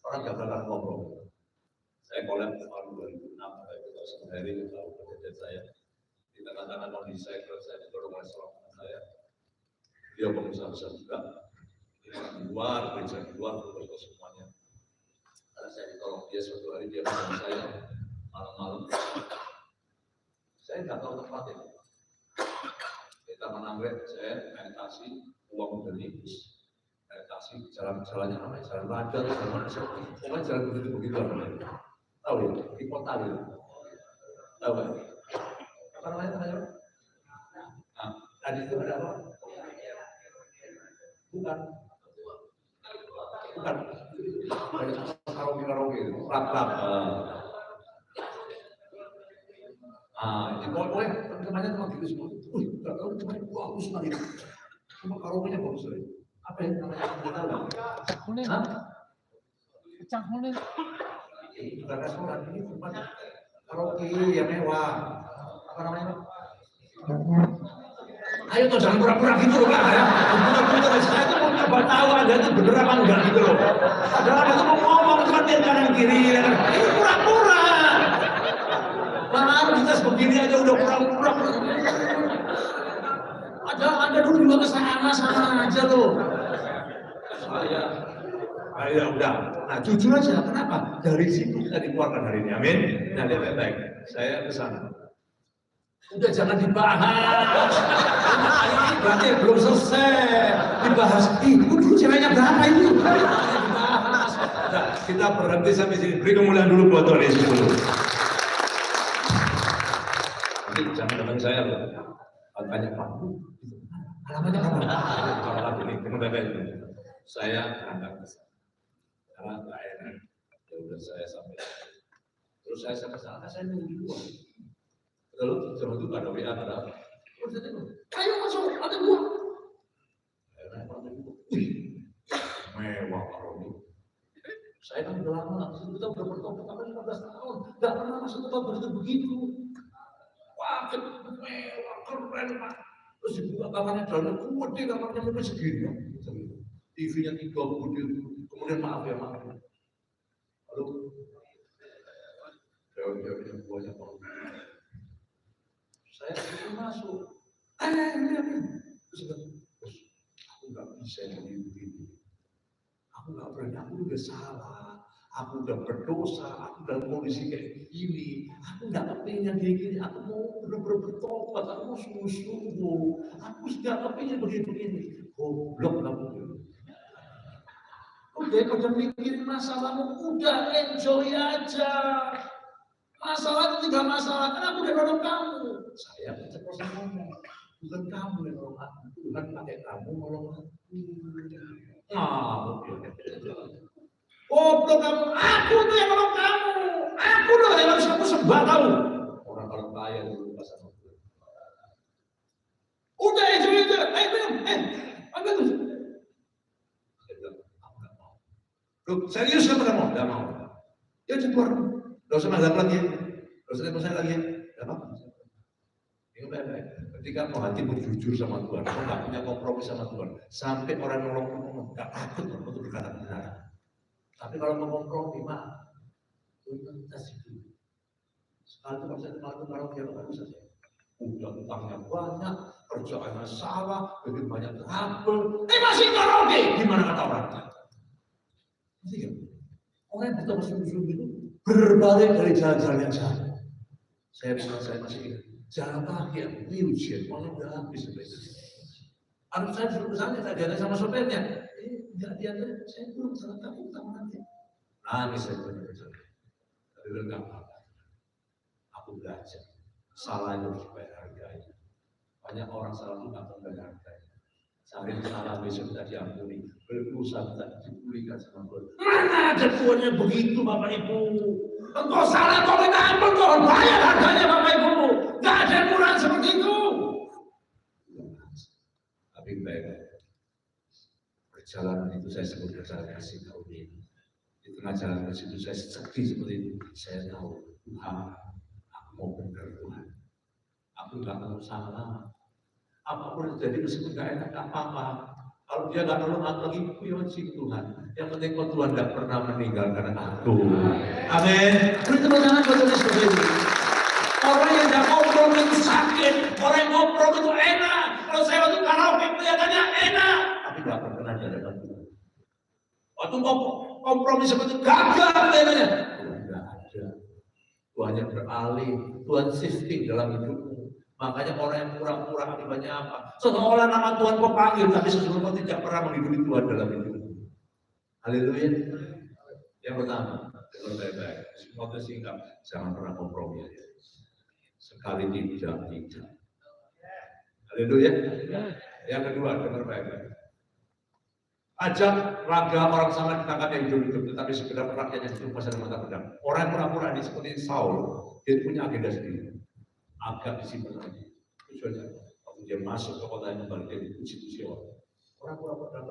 Orang nggak bakal ngomong. Saya kolab tahun 2006, saya sehari tahu kejadian saya di tengah-tengah kondisi saya didorong oleh seorang teman saya. Dia pengusaha besar juga. Di luar, gereja di luar, semuanya. Karena saya ditolong dia suatu hari dia ketemu saya malam-malam. Saya nggak tahu tempat itu. Kita menanggung, saya naik taksi, uang dari naik taksi, jalannya namanya jalan Raja, jalan mana sih? Pokoknya jalan begitu namanya. Tahu ya? Di kota gitu. Tahu kan? Apa namanya? Nah, tadi itu ada apa? Bukan. Karaoke itu, rap. Ini pokoknya teman-temannya memang gitu semua. Nggak tahu temannya bagus sekali. Cuma karaoke-nya bagus sekali. Apa yang namanya? Cakulen. Cakulen. Bukan restoran, ini tempat karaoke yang mewah. Apa namanya? Ayo tuh jangan pura-pura gitu loh Pak. Bener-bener saya tuh mau coba tahu Anda itu bener apa enggak gitu loh. Padahal Anda tuh mau ngomong seperti kanan kiri. Ini pura-pura. Maaf kita sebegini aja udah pura-pura. Padahal Anda dulu juga kesana aja loh. Ya udah. Nah jujur aja kenapa? Dari situ kita dikeluarkan hari ini. Amin. Nah lihat baik. Saya ke sana. Udah jangan dibahas. Ini berarti belum selesai dibahas. Itu dulu ceweknya berapa itu? Dibahas. Nah, kita berhenti sampai sini. Beri kemuliaan dulu buat Tuhan Yesus dulu. Nanti jangan datang saya loh. Banyak Pak. Alamatnya apa? Kalau lagi ini kemudian saya berangkat ke sana. Karena nggak enak. Ya udah saya sampai. Terus saya ke sana. Saya nunggu di luar. Lalu zaman itu ada WA ada apa? Ayo masuk, ada gua. Mewah kalau saya kan udah lama, kita udah bertobat 15 tahun, nggak pernah masuk tempat begitu. Wah, mewah, keren Pak. Terus dibuka kamarnya dalamnya kuat deh, kamarnya mungkin segini. TV-nya 3 kemudian maaf. Lalu jauh-jauhnya buahnya mau. Saya masuk. Terus aku nggak bisa begini. Aku nggak berani. Aku udah salah. Aku udah berdosa. Aku dalam kondisi kayak gini. Aku nggak kepingin kayak gini. Aku mau benar-benar bertobat. Aku mau sungguh-sungguh. Aku nggak kepingin begini. Goblok kamu. Udah pada mikirin masalahmu. Udah enjoy aja. Masalah itu tidak masalah, karena aku udah nolong kamu. Saya keceplosan ngomong, bukan kamu yang nolong aku, bukan pakai kamu nolong aku. Goblok kamu, aku tuh yang nolong kamu. Aku loh yang harus kamu sembah tahu. Orang kalau kaya dulu pas sama gue. Udah enjoy aja, minum, apa tuh? Saya bilang, aku nggak mau. Loh, serius kamu nggak mau? Nggak mau. Ya keluar. Gak usah mazhab lagi ya, gak usah saya lagi ya, gak apa-apa. Baik-baik. Ketika mau hatimu jujur sama Tuhan, kamu gak punya kompromi sama Tuhan, sampai orang nolong kamu gak takut untuk berkata benar. Tapi kalau mau kompromi, maaf, Tuhan kasih dulu. Sekarang kalau dia nggak bisa saya. Udah utangnya banyak, kerjaannya salah, begitu banyak trouble, masih karaoke, gimana kata orang? Nanti ya, orang yang buta musuh-musuh itu berbalik dari jalan-jalan yang jahat. Saya masih ingat jalan kaki yang wheelchair, malah udah habis sebenarnya. Anak saya disuruh ke sana, tak diantar sama sopirnya. Nggak diantar, saya pulang jalan kaki utama nanti. Nangis saya benar-benar. Tapi enggak apa-apa. Aku belajar. Salah itu harus bayar harganya. Banyak orang salah itu nggak membayar harganya. Sampai salah besok tidak diampuni, berusaha tidak dipulihkan sama Tuhan. Mana ada Tuhannya begitu Bapak Ibu? Engkau salah kau minta ampun, kau bayar harganya Bapak Ibu. Tidak ada yang murah seperti itu. Tapi baik, perjalanan itu saya sebut perjalanan kasih tahun ini. Di tengah jalan ke situ saya sedih seperti itu. Saya tahu Tuhan, aku mau benar Tuhan. Aku nggak mau salah. Apapun terjadi meskipun nggak enak, nggak apa-apa. Kalau dia nggak nolong aku lagi, puji Tuhan. Yang penting kau Tuhan nggak pernah meninggalkan aku. Amin. Beri tepuk tangan buat Tuhan seperti itu. Orang yang nggak kompromi itu sakit. Orang yang kompromi itu enak. Kalau saya waktu karaoke kelihatannya enak, tapi nggak pernah di hadapan Tuhan. Waktu kompromi seperti gagal kelihatannya, Tuhan nggak ada. Tuhan yang beralih, Tuhan shifting dalam hidupmu. Makanya orang yang pura-pura akibatnya apa? Seolah nama Tuhan kau panggil, tapi sesungguhnya kau tidak pernah menghidupi Tuhan dalam hidupmu. Haleluya. Yang pertama, dengar baik-baik. Semua itu singkat, jangan pernah kompromi. Sekali tidak. Haleluya. Yang kedua, dengar baik-baik. Ajak raga orang sama ditangkap yang hidup-hidup, tetapi sekedar rakyatnya hidup masa mata pedang. Orang yang pura-pura ini seperti Saul, dia punya agenda sendiri. Agak disimpan lagi. Tujuannya, waktu dia masuk ke kota yang kembali, dia dipuji-puji orang. Orang pura-pura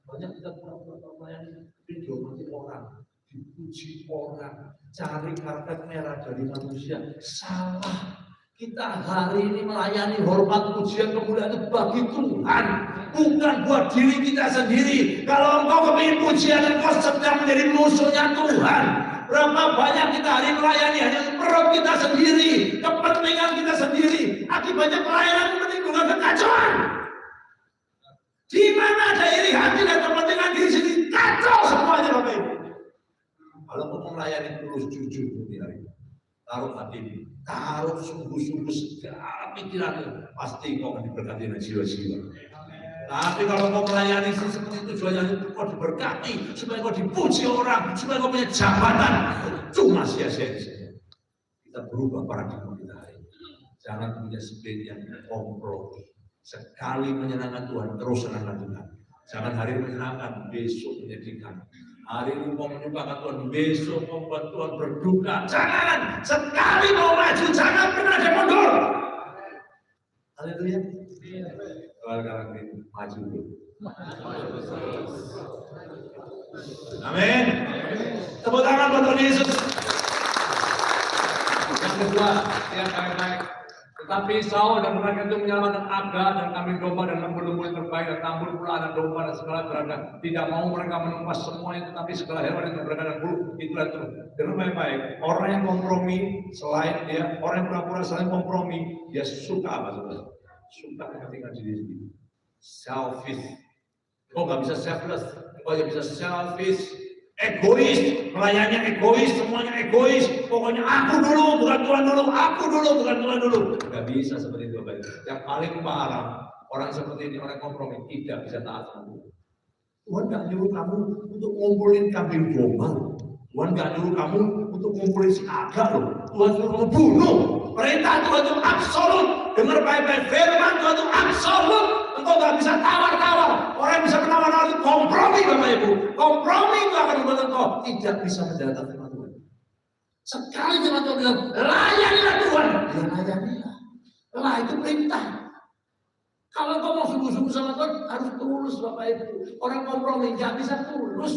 banyak kita pura-pura melayani, tapi dihormati orang, dipuji orang, cari karpet merah dari manusia. Salah. Kita hari ini melayani hormat, pujian, kemuliaan itu bagi Tuhan, bukan buat diri kita sendiri. Kalau engkau kepingin pujian, engkau sedang menjadi musuhnya Tuhan. Berapa banyak kita hari melayani hanya perut kita sendiri, kepentingan kita sendiri. Akibatnya pelayanan menimbulkan kekacauan. Di mana ada iri hati dan kepentingan diri sendiri, kacau semuanya Bapak Ibu. Kalau mau melayani terus jujur di hari ini, taruh hati, taruh sungguh-sungguh segala pikiranmu, pasti kau akan diberkati dengan jiwa-jiwa. Tapi kalau kau melayani seperti tujuannya itu kau diberkati, supaya kau dipuji orang, supaya kau punya jabatan, cuma sia-sia saja. Kita berubah paradigma kita hari ini. Jangan punya spirit yang kompromi. Sekali menyenangkan Tuhan, terus senangkan Tuhan. Jangan hari ini menyenangkan, besok menyedihkan. Hari ini mau menyembahkan Tuhan, besok membuat Tuhan berduka. Jangan, sekali mau maju, jangan pernah ada mundur. Haleluya. Sekarang ini maju dulu. Amin. Tepuk tangan buat Tuhan Yesus. Yang kedua, yang baik-baik. Tetapi Saul dan mereka itu menyelamatkan aga dan kambing domba dan lembu-lembu yang terbaik dan tambur pula anak domba dan segala berada. Tidak mau mereka menumpas semuanya, tetapi segala hewan yang berada dan bulu itulah itu. Dengar baik-baik. Orang yang kompromi selain dia, orang yang pura-pura selain kompromi, dia suka apa saudara? Suka kepentingan diri sendiri. Selfish. Kok nggak bisa selfless? Kok nggak bisa selfish? Egois, melayani egois, semuanya egois. Pokoknya aku dulu, bukan Tuhan dulu. Aku dulu, bukan Tuhan dulu. Gak bisa seperti itu, Bapak. Yang paling parah, orang seperti ini, orang kompromi, tidak bisa taat sama Tuhan. Tuhan gak nyuruh kamu untuk ngumpulin kambing domba. Tuhan gak nyuruh kamu untuk ngumpulin si aga loh. Tuhan suruh kamu bunuh. Perintah Tuhan itu absolut. Dengar baik-baik, firman Tuhan itu absolut. Engkau gak bisa tawar-tawar. Orang yang bisa menawar-nawar itu kompromi, Bapak Ibu. Kompromi itu akan membuat engkau tidak bisa menjalankan firman Tuhan. Sekali firman Tuhan bilang, layanilah Tuhan. Ya layanilah. Lah itu perintah. Kalau kau mau sungguh-sungguh sama Tuhan, harus tulus Bapak Ibu. Orang kompromi gak bisa tulus.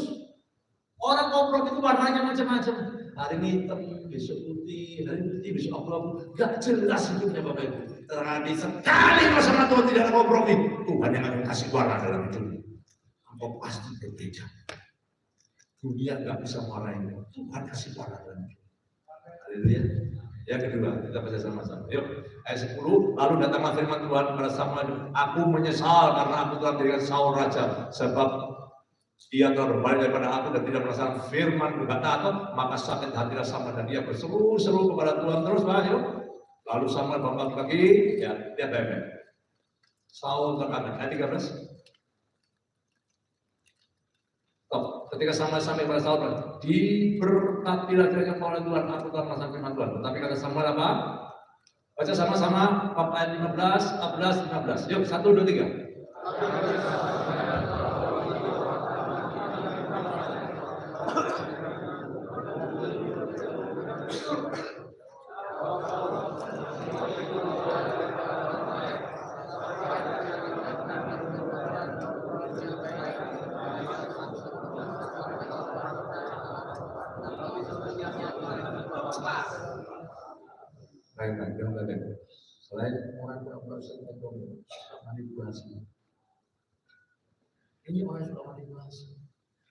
Orang kompromi itu warnanya macam-macam. Hari ini hitam, besok putih, hari ini putih, besok abu-abu. Gak jelas hidupnya Bapak Ibu. Terakhir sekali kau sama Tuhan tidak ada kompromi, Tuhan yang akan kasih warna dalam hidupmu. Engkau pasti berbeda. Dunia gak bisa warnain, Tuhan kasih warna dalam hidupmu. Haleluya. Yang kedua, kita baca sama-sama. Yuk, ayat 10. Lalu datanglah firman Tuhan kepada Samuel. Aku menyesal karena aku telah menjadikan Saul raja, sebab dia telah berbalik daripada aku dan tidak melaksanakan firman berkata, maka sakit hatilah Samuel dan dia berseru-seru kepada Tuhan terus. Yuk. Lalu Samuel bangun pagi, ya dia baik-baik. Saul terkagum. Ayat 13. Ketika Samuel sampai pada Saul, diberkatilah kiranya oleh Tuhan, aku telah melaksanakan firman Tuhan. Tapi kata Samuel apa? Baca sama-sama ayat 15, 14, 15. Yuk, 1, 2, 3. Baik. Selain orang pura-pura manipulasi. Ini orang sudah manipulasi.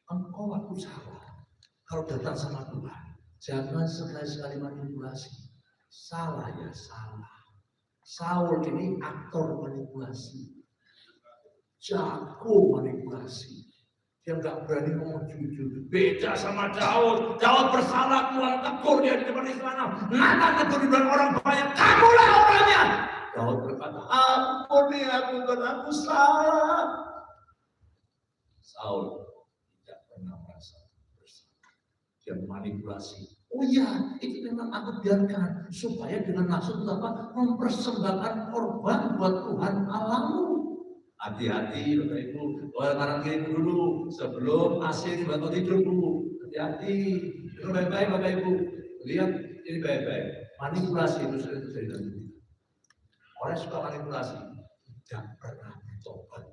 Engkau waktu salah. Kalau datang sama Tuhan, jangan sekali-sekali manipulasi. Salah ya salah. Saul ini aktor manipulasi. Jago manipulasi. Dia nggak berani ngomong jujur. Beda sama Daud. Daud bersalah, Tuhan tegur dia di depan istana. Nathan tegur di depan orang banyak. Kamulah orangnya. Daud berkata, ampuni aku karena aku salah. Saul tidak pernah merasa bersalah. Dia manipulasi. Oh iya, itu memang aku biarkan supaya dengan maksud apa? Mempersembahkan korban buat Tuhan Allahmu. Hati-hati Bapak Ibu, orang kanan kiri dulu sebelum asin bakal tidur dulu. Hati-hati, itu baik-baik Bapak Ibu. Lihat ini baik-baik. Manipulasi itu sering terjadi. Orang yang suka manipulasi tidak pernah bertobat.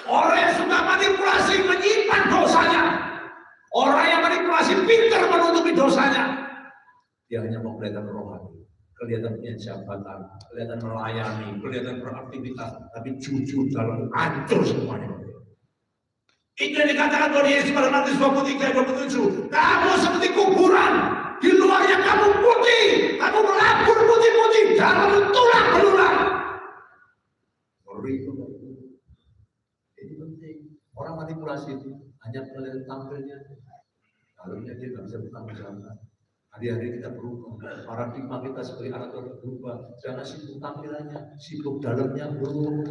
Orang yang suka manipulasi menyimpan dosanya. Orang yang manipulasi pintar menutupi dosanya. Dia hanya mau kelihatan rohani, kelihatan punya jabatan, kelihatan melayani, kelihatan beraktivitas, tapi jujur dalam hancur semuanya. Itu yang dikatakan oleh Yesus pada Matius 23:27. Kamu seperti kuburan, di luarnya kamu putih, kamu melabur putih-putih, dalam tulang belulang. Ngeri itu. Ini penting. Orang manipulasi itu hanya melihat tampilnya, dalamnya dia nggak bisa bertanggung jawab. Hari-hari kita berubah, paradigma kita sebagai anak Tuhan berubah. Jangan sibuk tampilannya, sibuk dalamnya belum.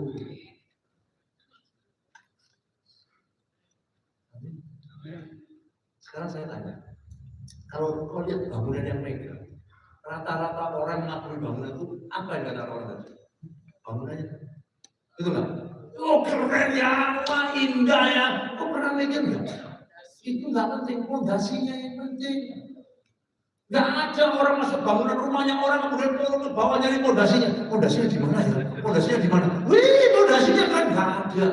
Sekarang saya tanya, kalau kau lihat bangunan yang megah, rata-rata orang mengakui bangunan itu apa yang kata orang tadi? Bangunannya, itu nggak? Oh keren ya, wah indah ya. Kok pernah mikir nggak? Itu nggak penting, fondasinya yang penting. Nggak ada orang masuk bangunan rumahnya orang kemudian turun ke bawah nyari fondasinya. Fondasinya di mana ya? Fondasinya di mana? Wih, fondasinya kan nggak ada.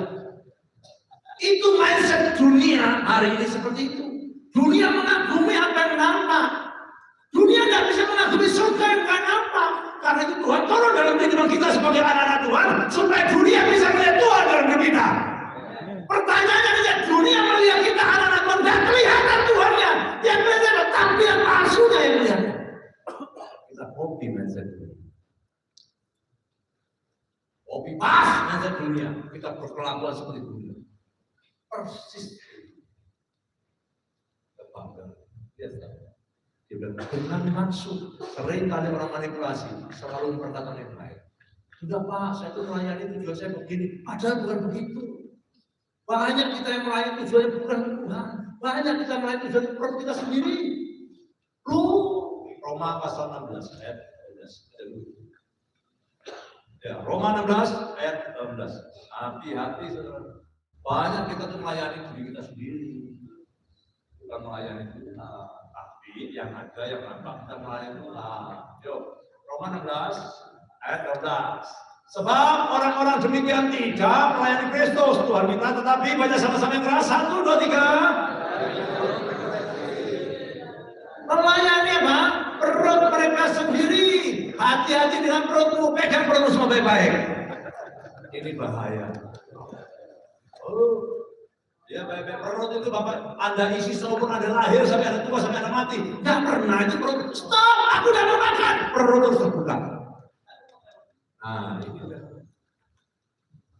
Itu mindset dunia hari ini seperti itu. Dunia mengagumi apa yang nampak. Dunia nggak bisa mengagumi surga yang nggak nampak. Karena itu Tuhan turun dalam kehidupan kita sebagai anak-anak Tuhan supaya dunia bisa melihat Tuhan dalam hidup kita. Pertanyaannya adalah dunia melihat kita anak-anak Tuhan nggak kelihatan Tuhannya. Yang kelihatan tampilan palsunya yang melihat. Kita hobi mindset dunia. Hobi pas mindset dunia. Kita berkelakuan seperti dunia. Persis. Kebanggaan. Lihat. Dia bilang, dengan maksud, sering kali orang manipulasi, selalu berkata yang lain. Sudah Pak, saya itu melayani tujuan saya begini, padahal bukan begitu. Banyak kita yang melayani tujuannya bukan Tuhan. Banyak kita melayani tujuan perut kita sendiri. Roma pasal 16 ayat 12. Ya, Roma 16 ayat 12. Hati-hati saudara. Banyak kita tuh melayani diri kita sendiri. Bukan melayani Tuhan. Yang ada yang nampak kita melayani Tuhan. Yuk, Roma 16 ayat 12. Sebab orang-orang demikian tidak melayani Kristus Tuhan kita, tetapi baca sama-sama yang keras 1, 2, 3. Melayani apa? Perut mereka sendiri. Hati-hati dengan perutmu, pegang perutmu semua baik-baik. Ini bahaya. Ya baik-baik, perut itu Bapak, Anda isi seumur Anda lahir sampai Anda tua sampai Anda mati. Nggak pernah itu perut, stop, aku udah mau makan. Perut terus terbuka. Nah,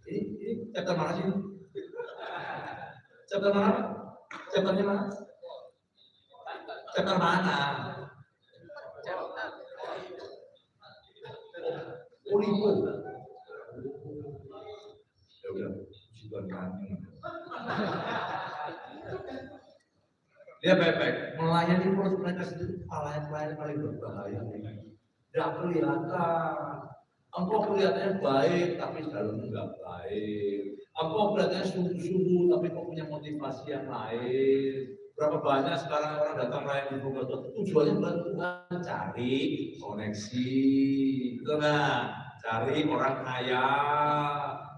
ini chapter mana sih? Chapter mana? Chapternya mana? Chapter mana? Olivo. Ya udah, Tuhan kami. Dia baik-baik melayani perut mereka sendiri, pelayan paling berbahaya. Tidak kelihatan. Engkau kelihatannya baik, tapi dalamnya enggak baik. Engkau kelihatannya sungguh-sungguh, tapi kau punya motivasi yang lain. Berapa banyak sekarang orang datang melayani Tuhan, tujuannya bukan Tuhan, cari koneksi, betul nggak? Cari orang kaya,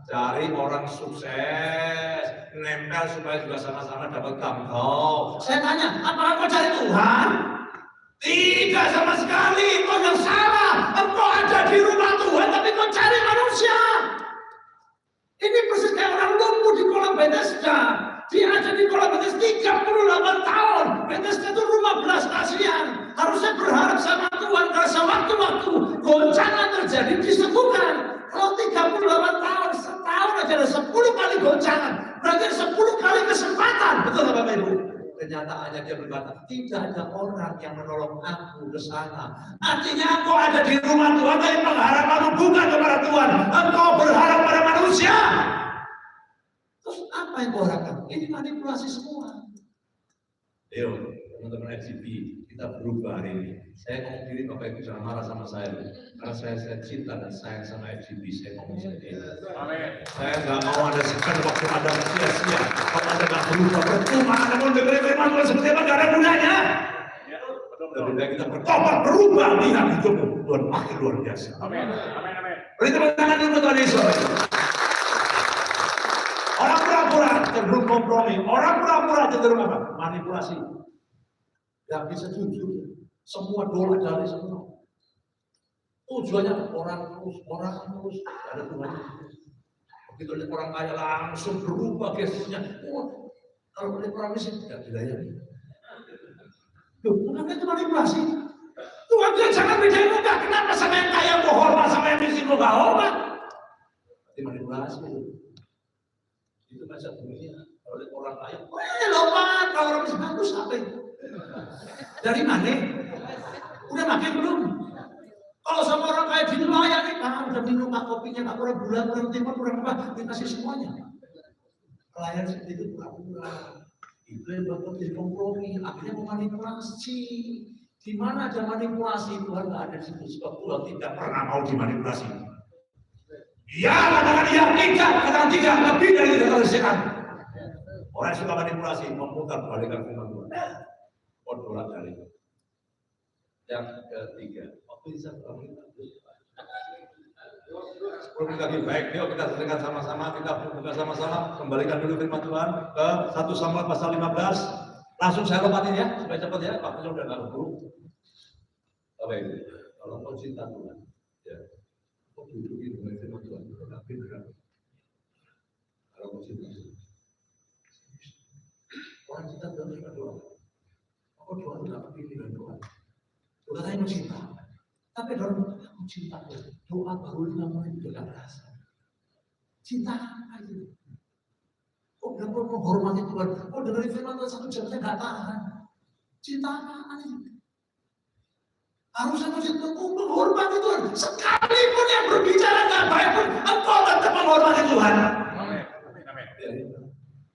cari orang sukses, nempel supaya juga sama-sama dapat gambar. Saya tanya, apakah kau cari Tuhan? Tidak sama sekali, kau yang salah. Engkau ada di rumah Tuhan, tapi kau cari manusia. Ini persis kayak orang lumpuh di kolam Bethesda. Dia ada di kolam Bethesda 38 tahun. Bethesda itu rumah belas kasihan. Harusnya berharap sama Tuhan, karena sewaktu-waktu goncangan terjadi disembuhkan. Kalau 38 tahun, setahun aja ada 10 kali goncangan. Berarti 10 kali Kenyataannya dia berkata, tidak ada orang yang menolong aku ke sana. Artinya engkau ada di rumah Tuhan, tapi pengharapanmu bukan kepada Tuhan. Engkau berharap pada manusia. Terus apa yang kau harapkan? Ini manipulasi semua. Ayo, teman-teman FCP, kita berubah hari ini. Saya ngomong diri, Bapak Ibu jangan marah sama saya. Karena saya cinta dan sayang sama FCP. Saya ngomong seperti ini. Saya nggak mau ada sekali waktu ada sia-sia. Kalau ada nggak berubah, percuma. Anda mau dengerin firman Tuhan seperti apa? Nggak ada gunanya. Lebih baik kita bertobat, berubah, lihat hidupmu. Tuhan makin luar biasa. Amin. Beri tepuk tangan dulu Tuhan Yesus. Orang pura-pura cenderung kompromi. Orang pura-pura cenderung apa? Manipulasi. Gak bisa jujur. Semua dolar dari semua. Tujuannya orang terus. Gak ada Tuhannya. Begitu lihat orang kaya langsung berubah gesturnya. Oh, kalau lihat orang miskin tidak dilayani. Loh, kenapa itu manipulasi? Tuhan bilang jangan bedain muka. Kenapa sama yang kaya mau hormat, sama yang miskin mau gak hormat? Itu manipulasi. Itu bahasa dunia. Kalau lihat orang kaya, lompat. Kalau orang miskin bagus apa itu? Dari mana? Udah makin belum? Kalau sama orang kaya dilayani, udah minum kopinya, nggak kurang gula, kurang timur, kurang apa, dikasih semuanya. Pelayan seperti itu pura-pura. Itu yang bakal jadi kompromi, akhirnya memanipulasi. Di mana ada manipulasi, Tuhan nggak ada di situ. Sebab Tuhan tidak pernah mau dimanipulasi. Ya, katakan iya, tidak, katakan tidak, lebih dari tidak tersekan. Orang yang suka manipulasi, memutar balikan firman Tuhan. Kodoran kali. Yang ketiga, waktu bisa berapa? 10 menit lagi, baik, yuk kita selesaikan sama-sama, kita buka sama-sama, kembalikan dulu firman Tuhan ke 1 Samuel pasal 15. Langsung saya lompatin ya, supaya cepat ya, waktunya udah nggak keburu. Baik, kalau kau cinta Tuhan, ya, kau dudukin dengan firman Tuhan, tapi berat. Kalau kau cinta Tuhan, orang cinta Tuhan sudah doa. Kau doa itu nggak pilih dengan Tuhan. Tuhan saya mau cinta. Tapi dalam aku cinta doa baru namanya tidak rasa. Cinta apa itu? Kok nggak mau menghormati Tuhan? Kok dengerin firman Tuhan 1 jam saya nggak tahan? Cinta apa itu? Harusnya kau cinta menghormati Tuhan. Sekalipun yang berbicara nggak baik pun, engkau tetap menghormati Tuhan. Amin.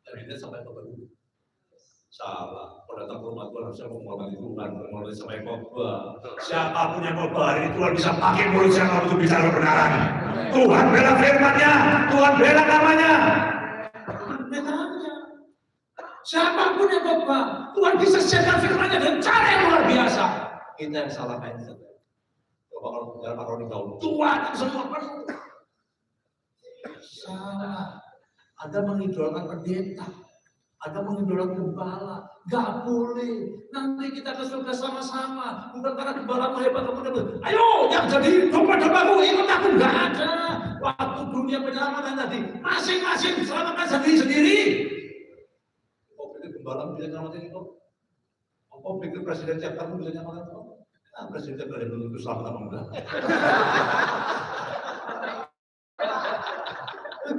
Dan ini sampai ke baru. Salah. Pada datang ke rumah Tuhan harusnya menghormati Tuhan, menghormati sama yang khotbah. Siapapun yang khotbah hari ini Tuhan bisa pakai mulut siapa untuk bicara kebenaran. Tuhan bela firman-Nya, Tuhan bela namanya. Siapapun yang khotbah, Tuhan bisa siapkan firman-Nya dengan cara yang luar biasa. Kita yang salah main saja. Coba kalau bicara Pak Roni kau, Tuhan yang semua penuh. Salah. Ada mengidolakan pendeta. Ada mengidolakan gembala, nggak boleh. Nanti kita ke surga sama-sama. Bukan karena gembala hebat, kamu ayo yang jadi domba-dombaku ikut aku, nggak ada. Waktu dunia penyelamatan tadi, masing-masing selamatkan sendiri-sendiri. Oh, itu gembala bisa nyelamatin itu. Oh, pikir presiden tiap tahun bisa nyelamatin itu. Nah, presiden tiap tahun belum tentu selamat apa enggak.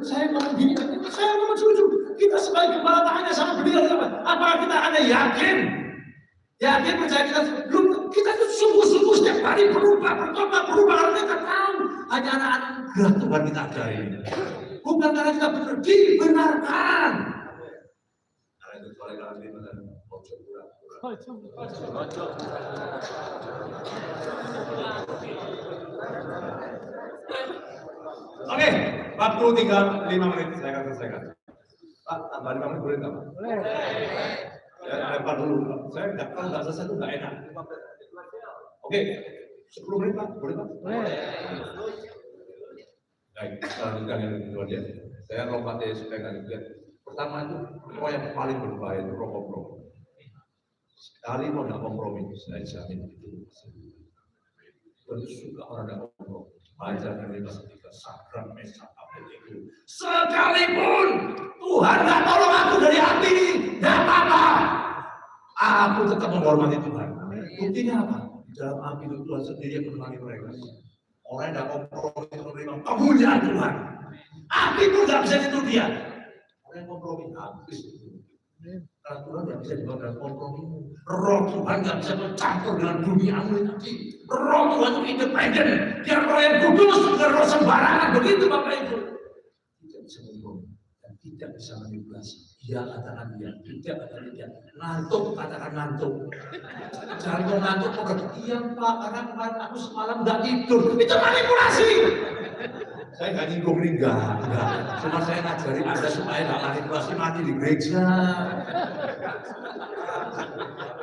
Saya ngomong gini, saya ngomong jujur. Kita sebagai gembala tanya sama beliau, apakah kita ada yakin percaya kita itu sungguh-sungguh setiap hari berubah karena kita tahu hanya anak-anak gerah Tuhan kita ajari. Bukan karena kita benar, dibenarkan. Karena itu soalnya kalau ini benar, bocor pura-pura. Oke, waktu tinggal 5 menit saya akan selesaikan. Pak, tambah 5 menit boleh nggak? Boleh. Ya, lempar dulu. Saya kalau nggak selesai itu nggak enak. Oke, 10 menit Pak, boleh Pak? Boleh. Baik, kita lanjutkan yang kedua dia. Saya lompat ya supaya nggak dilihat. Pertama itu, roh yang paling berbahaya itu roh kompromi. Sekali mau nggak kompromi, saya jamin itu. Tentu suka orang nggak kompromi. Ajar dari Mas Tiga, Sakram, Mesak, Abednego. Sekalipun Tuhan nggak tolong aku dari hati, nggak apa-apa. Aku tetap menghormati Tuhan. Buktinya apa? Di dalam api itu Tuhan sendiri yang menemani mereka. Orang yang nggak kompromi itu menerima kemuliaan Tuhan. Api itu nggak bisa ditutup dia. Orang yang kompromi habis. Karena Tuhan nggak bisa dibawa dalam kompromimu. Roh Tuhan nggak bisa bercampur dengan duniamu nanti. Roh Tuhan itu independen. Dia roh yang kudus, bukan roh sembarangan. Begitu Bapak Ibu. Tidak bisa kompromi dan tidak bisa manipulasi. Dia katakan dia, tidak katakan dia. Ngantuk katakan ngantuk. Jangan kau ngantuk kau kata, iya Pak, karena kemarin aku semalam nggak tidur. Itu manipulasi. Saya nggak nyinggung ini, enggak. Cuma saya ngajarin Anda supaya nggak manipulasi mati di gereja.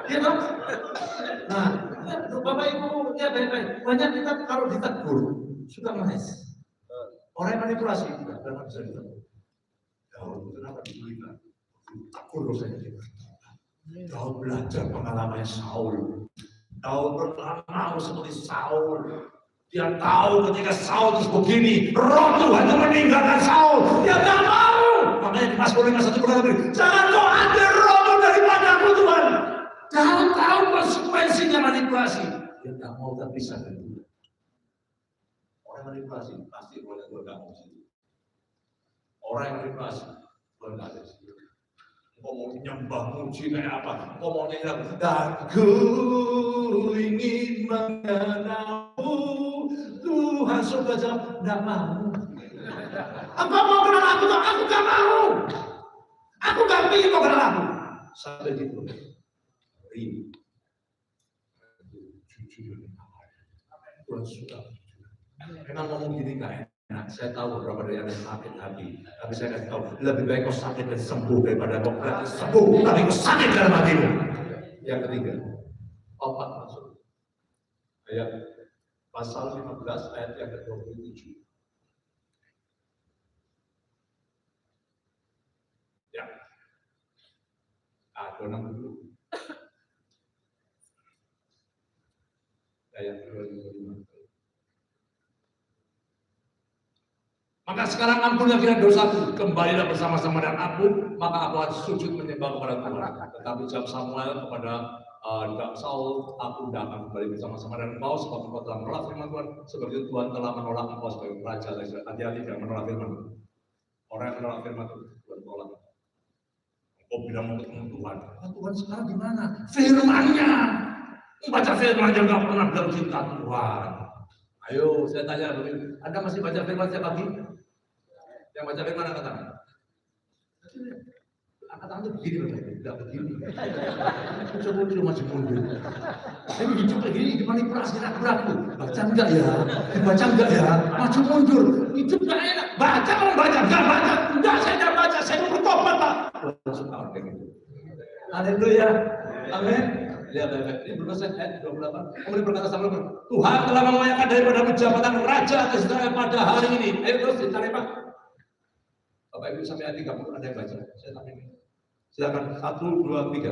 Iya Pak. Nah, Bapak Ibu, ya baik-baik. Banyak kita kalau ditegur suka ngeles. Orang yang manipulasi tidak pernah bisa ditegur. Daud kenapa diberikan? Tegur saya kita. Daud belajar pengalamannya Saul. Daud pernah mau seperti Saul. Dia tahu ketika Saul terus begini, roh Tuhan itu meninggalkan Saul. Dia nggak mau. Makanya di Mazmur 51 berkata, jangan kau ambil rohmu daripadaku Tuhan. Daud tahu konsekuensinya manipulasi. Dia nggak mau terpisah dari Tuhan. Orang manipulasi pasti boleh bergabung sendiri. Orang yang manipulasi boleh nggak ada sendiri. Kau mau nyembah muji kayak apa? Kau mau nyanyi dan ku ingin mengenalmu Tuhan surga jawab nggak mau. Apa mau kenal aku? Aku nggak mau. Aku nggak ingin kau kenal aku. Sampai gitu. Ini jujur. Tuhan suka. Memang ngomong gini nggak enak. Saya tahu beberapa dari Anda sakit hati, tapi saya kasih tahu lebih baik kau sakit dan sembuh daripada kau sembuh tapi kau sakit dalam hatimu. Yang ketiga, 4 masuk ayat pasal 15 ayat yang ke-27. Ya, 60 ayat 25. Maka sekarang ampunilah kiranya dosaku, kembalilah bersama-sama dengan aku, maka aku akan sujud menyembah kepada Tuhan. Tetapi jawab Samuel kepada Saul, aku tidak akan kembali bersama-sama dengan engkau, sebab engkau telah menolak firman Tuhan, seperti Tuhan telah menolak engkau sebagai raja. Hati-hati jangan menolak firman. Orang yang menolak firman Tuhan tolak. Engkau bilang mau ketemu Tuhan. Tuhan sekarang di mana? Firman-Nya. Baca firman aja nggak pernah bilang cinta Tuhan. Ayo, saya tanya, Anda masih baca firman setiap pagi? Yang baca firman angkat tangan. Angkat tangan itu begini loh, tidak begini. Muncul maju mundur. Ini hidup begini, dimanipulasi ragu-ragu. Baca enggak ya? Dibaca enggak ya? Maju mundur. Hidup enggak enak. Baca kalau baca, enggak baca. Enggak, saya enggak baca, saya mau bertobat Pak. Langsung tahu kayak gitu. Haleluya. Amin. Lihat ini berkata ayat 28. Kemudian berkata sama Tuhan telah memuliakan daripada jabatan raja atas Israel pada hari ini. Ayo terus dicari Pak. Bapak Ibu sampai ayat 30 ada yang baca. Saya tak ini. Silakan 1, 2, 3.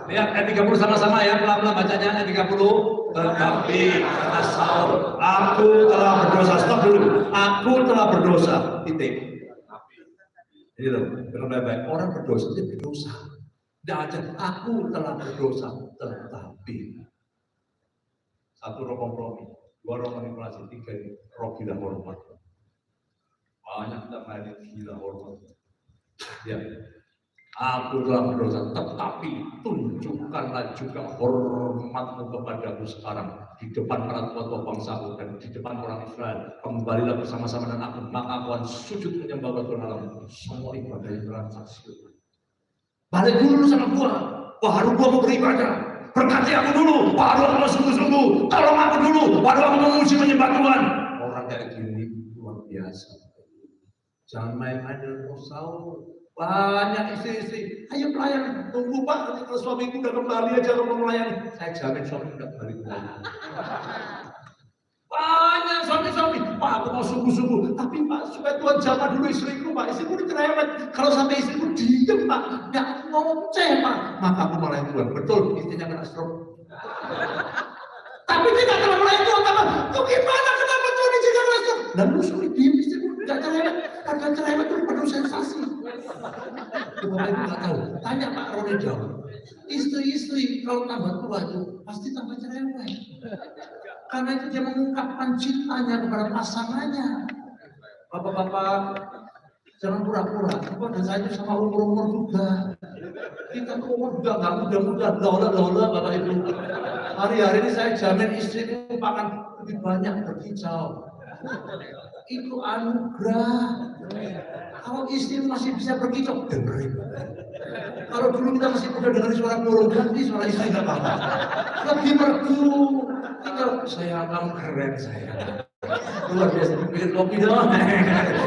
Lihat ayat 30 sama-sama ya, pelan-pelan bacanya ayat 30. Tetapi kata Saul, aku telah berdosa. Stop dulu. Aku telah berdosa. Titik. Ini loh, baik-baik. Orang berdosa itu berdosa. Tidak ada. Aku telah berdosa. Tetapi 1 roh kompromi, 2 roh manipulasi, 3 roh gila hormat. Banyak kita melayani gila hormat. Ya. Aku telah berdosa, tetapi tunjukkanlah juga hormatmu kepadaku sekarang di depan para tua-tua bangsaku dan di depan orang Israel. Kembalilah bersama-sama dengan aku, maka aku akan sujud menyembah Tuhan Allah. Semua ibadah yang transaksi. Balik dulu sama gua, baru gua mau beribadah. Berkati aku dulu, baru aku mau sungguh-sungguh. Tolong aku dulu, baru aku mau memuji menyembah Tuhan. Orang kayak gini luar biasa. Jangan main-main dengan Saul. Banyak istri-istri, ayo pelayan, tunggu Pak, nanti kalau suamiku udah kembali aja kalau mau melayani. Saya jamin suami udah kembali kembali. Banyak suami-suami, Pak aku mau sungguh-sungguh, tapi Pak supaya Tuhan jamah dulu istriku Pak, istriku dicerewet. Kalau sampai istriku diem Pak, nggak ngoceh Pak, maka aku melayani Tuhan. Betul, istrinya kena stroke. Tapi dia nggak kena melayani Tuhan, Pak. Tuh gimana kenapa Tuhan izinkan kena stroke? Dan lu sulit diem istrimu nggak cerewet, karena cerewet itu penuh sensasi. Bapak Ibu nggak tahu, tanya Pak Roni jauh. Istri-istri kalau tambah tua itu pasti tambah cerewet. Karena itu dia mengungkapkan cintanya kepada pasangannya. Bapak-bapak jangan pura-pura. Dan saya itu sama umur-umur juga. Kita tuh umur juga nggak muda-muda, lola Bapak Ibu. Hari-hari ini saya jamin istriku akan lebih banyak berkicau. Itu anugerah. Kalau istri masih bisa berkicau, dengerin. Kalau dulu kita masih muda dengerin suara burung, ganti suara istri nggak apa-apa. Lebih merdu. Tinggal saya kamu keren saya. Luar biasa bikin kopi doang.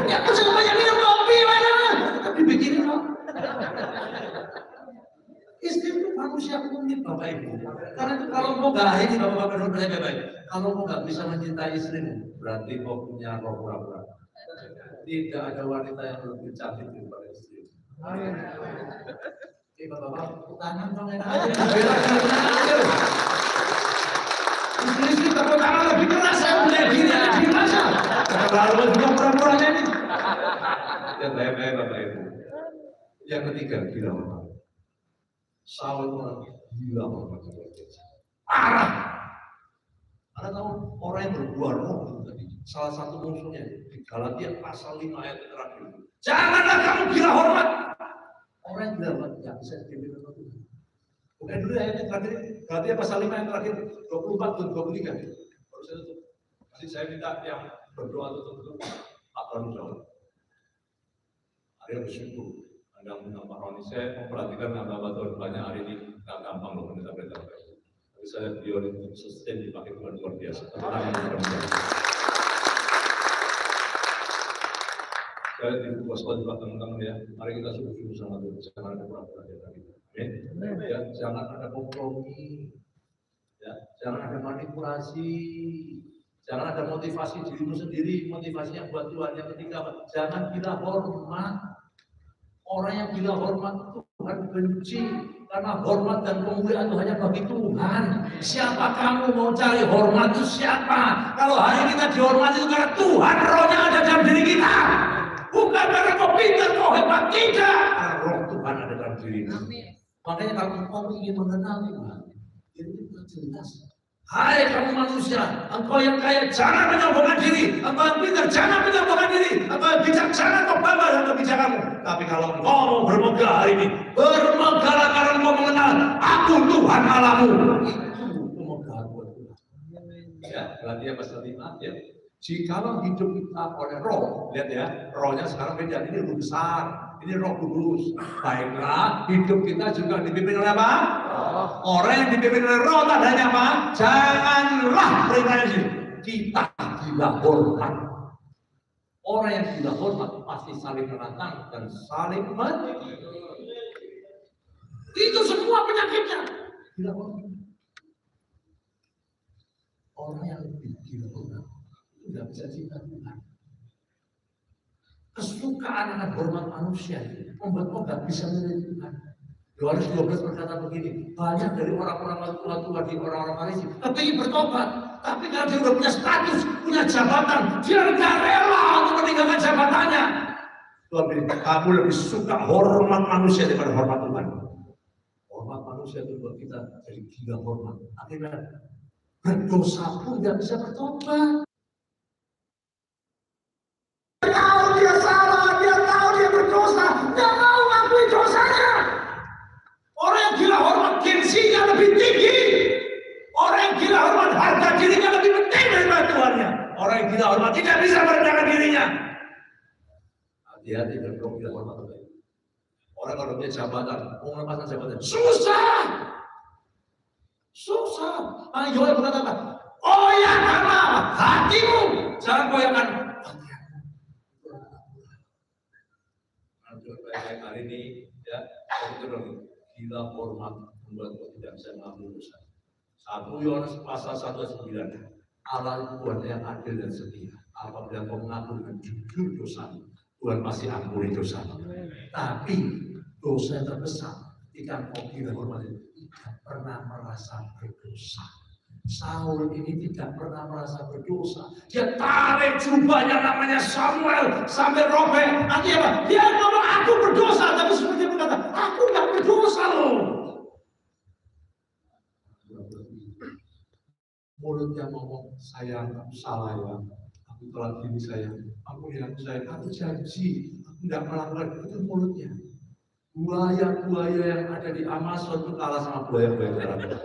Ya aku suka banyak minum kopi mana? Tapi bikinin kok. Istri itu manusia unik Bapak Ibu. Karena itu kalau mau nggak ini Bapak-bapak dan saya baik. Kalau mau nggak bisa mencintai istrimu, berarti kau punya roh pura-pura. Tidak ada wanita yang lebih cantik daripada istri. Oke Bapak-bapak, tangan dong enak aja. Istri-istri tepuk tangan lebih keras, saya punya gini aja gimana sih? Kalau juga pura-puranya ini. Yang baik-baik Bapak Ibu. Yang ketiga, gila Bapak. Saul orang gila Bapak. Arah. Anda tahu orang yang berbuah roh tadi. Salah satu musuhnya di Galatia pasal 5 ayat terakhir. Janganlah kamu gila hormat. Orang yang gila hormat nggak bisa dipimpin oleh Tuhan. Bukan dulu ayatnya terakhir, Galatia pasal 5 yang terakhir 24 dan 23. Baru saya tutup. Nanti saya minta yang berdoa tutup akan jauh. Ada yang bersyukur. Ada yang menambah Roni. Saya memperhatikan hamba Tuhan banyak hari ini nggak gampang loh menetapkan apa itu. Tapi saya beliau itu sustain dipakai Tuhan luar biasa. Saya di waspada juga teman-teman ya. Mari kita sungguh-sungguh sama Tuhan. Jangan ada pura-pura di hati kita. Ya, jangan ada kompromi, ya, jangan ada manipulasi, jangan ada motivasi dirimu sendiri, motivasinya buat Tuhan. Yang ketiga, jangan gila hormat. Orang yang gila hormat Tuhan benci, karena hormat dan kemuliaan itu hanya bagi Tuhan. Siapa kamu mau cari hormat itu siapa? Kalau hari kita dihormati itu karena Tuhan, rohnya ada dalam diri kita. Bukan karena kau pintar, kau hebat, tidak. Karena roh Tuhan ada dalam diri kita. Makanya kalau engkau ingin mengenal Tuhan, itu jelas. Hai kamu manusia, engkau yang kaya jangan menyombongkan diri, engkau yang pintar jangan menyombongkan diri, engkau yang bijak jangan kau bangga dengan kebijakanmu. Tapi kalau engkau mau bermegah hari ini, bermegahlah karena engkau mengenal aku Tuhan Allahmu. Itu kemegahan buat Tuhan. Ya, Galatia pasal 5 ya. Jikalau hidup kita oleh roh, lihat ya, rohnya sekarang beda, ini lebih besar. Ini Roh Kudus. Baiklah, hidup kita juga dipimpin oleh apa? Orang yang dipimpin oleh Roh tandanya apa? Janganlah perintahnya sih. Kita gila hormat. Orang yang gila hormat pasti saling menantang dan saling itu semua penyakitnya. Gila hormat. Orang yang lebih gila hormat itu tidak bisa cinta Tuhan. Kesukaan akan hormat manusia membuat kau nggak bisa melihat Tuhan. Yohanes 12 berkata begini, banyak dari orang-orang tua di orang-orang Farisi kepingin bertobat, tapi kalau dia sudah punya status, punya jabatan, dia nggak rela untuk meninggalkan jabatannya. Tuhan bilang, kamu lebih suka hormat manusia daripada hormat Tuhan. Hormat manusia itu buat kita jadi gila hormat. Akhirnya berdosa pun nggak bisa bertobat. Gengsinya lebih tinggi. Orang yang gila hormat harga dirinya lebih penting daripada Tuhannya. Orang yang gila hormat tidak bisa merendahkan dirinya. Hati-hati dengan orang gila hormat. Orang kalau punya jabatan, mau melepaskan jabatan susah. Susah. Yohanes berkata apa? Koyakkanlah hatimu, jangan koyakkan hatimu. Baik hari ini ya, betul gila hormat membuat kau tidak bisa mengambil dosa. 1 Yohanes pasal 1:9. Allah itu Tuhan yang adil dan setia. Apabila kau mengaku dengan jujur dosa, Tuhan pasti ampuni dosa. Tapi dosa yang terbesar, jika kau gila hormat itu tidak pernah merasa berdosa. Saul ini tidak pernah merasa berdosa. Dia tarik jubahnya namanya Samuel sampai robek. Artinya apa? Dia ngomong aku berdosa, tapi sebenarnya berkata aku nggak berdosa loh. Mulutnya ngomong sayang, aku salah ya. Aku telah gini sayang. Aku janji aku nggak melakukan itu mulutnya. Buaya-buaya yang ada di Amazon itu kalah sama buaya-buaya darat.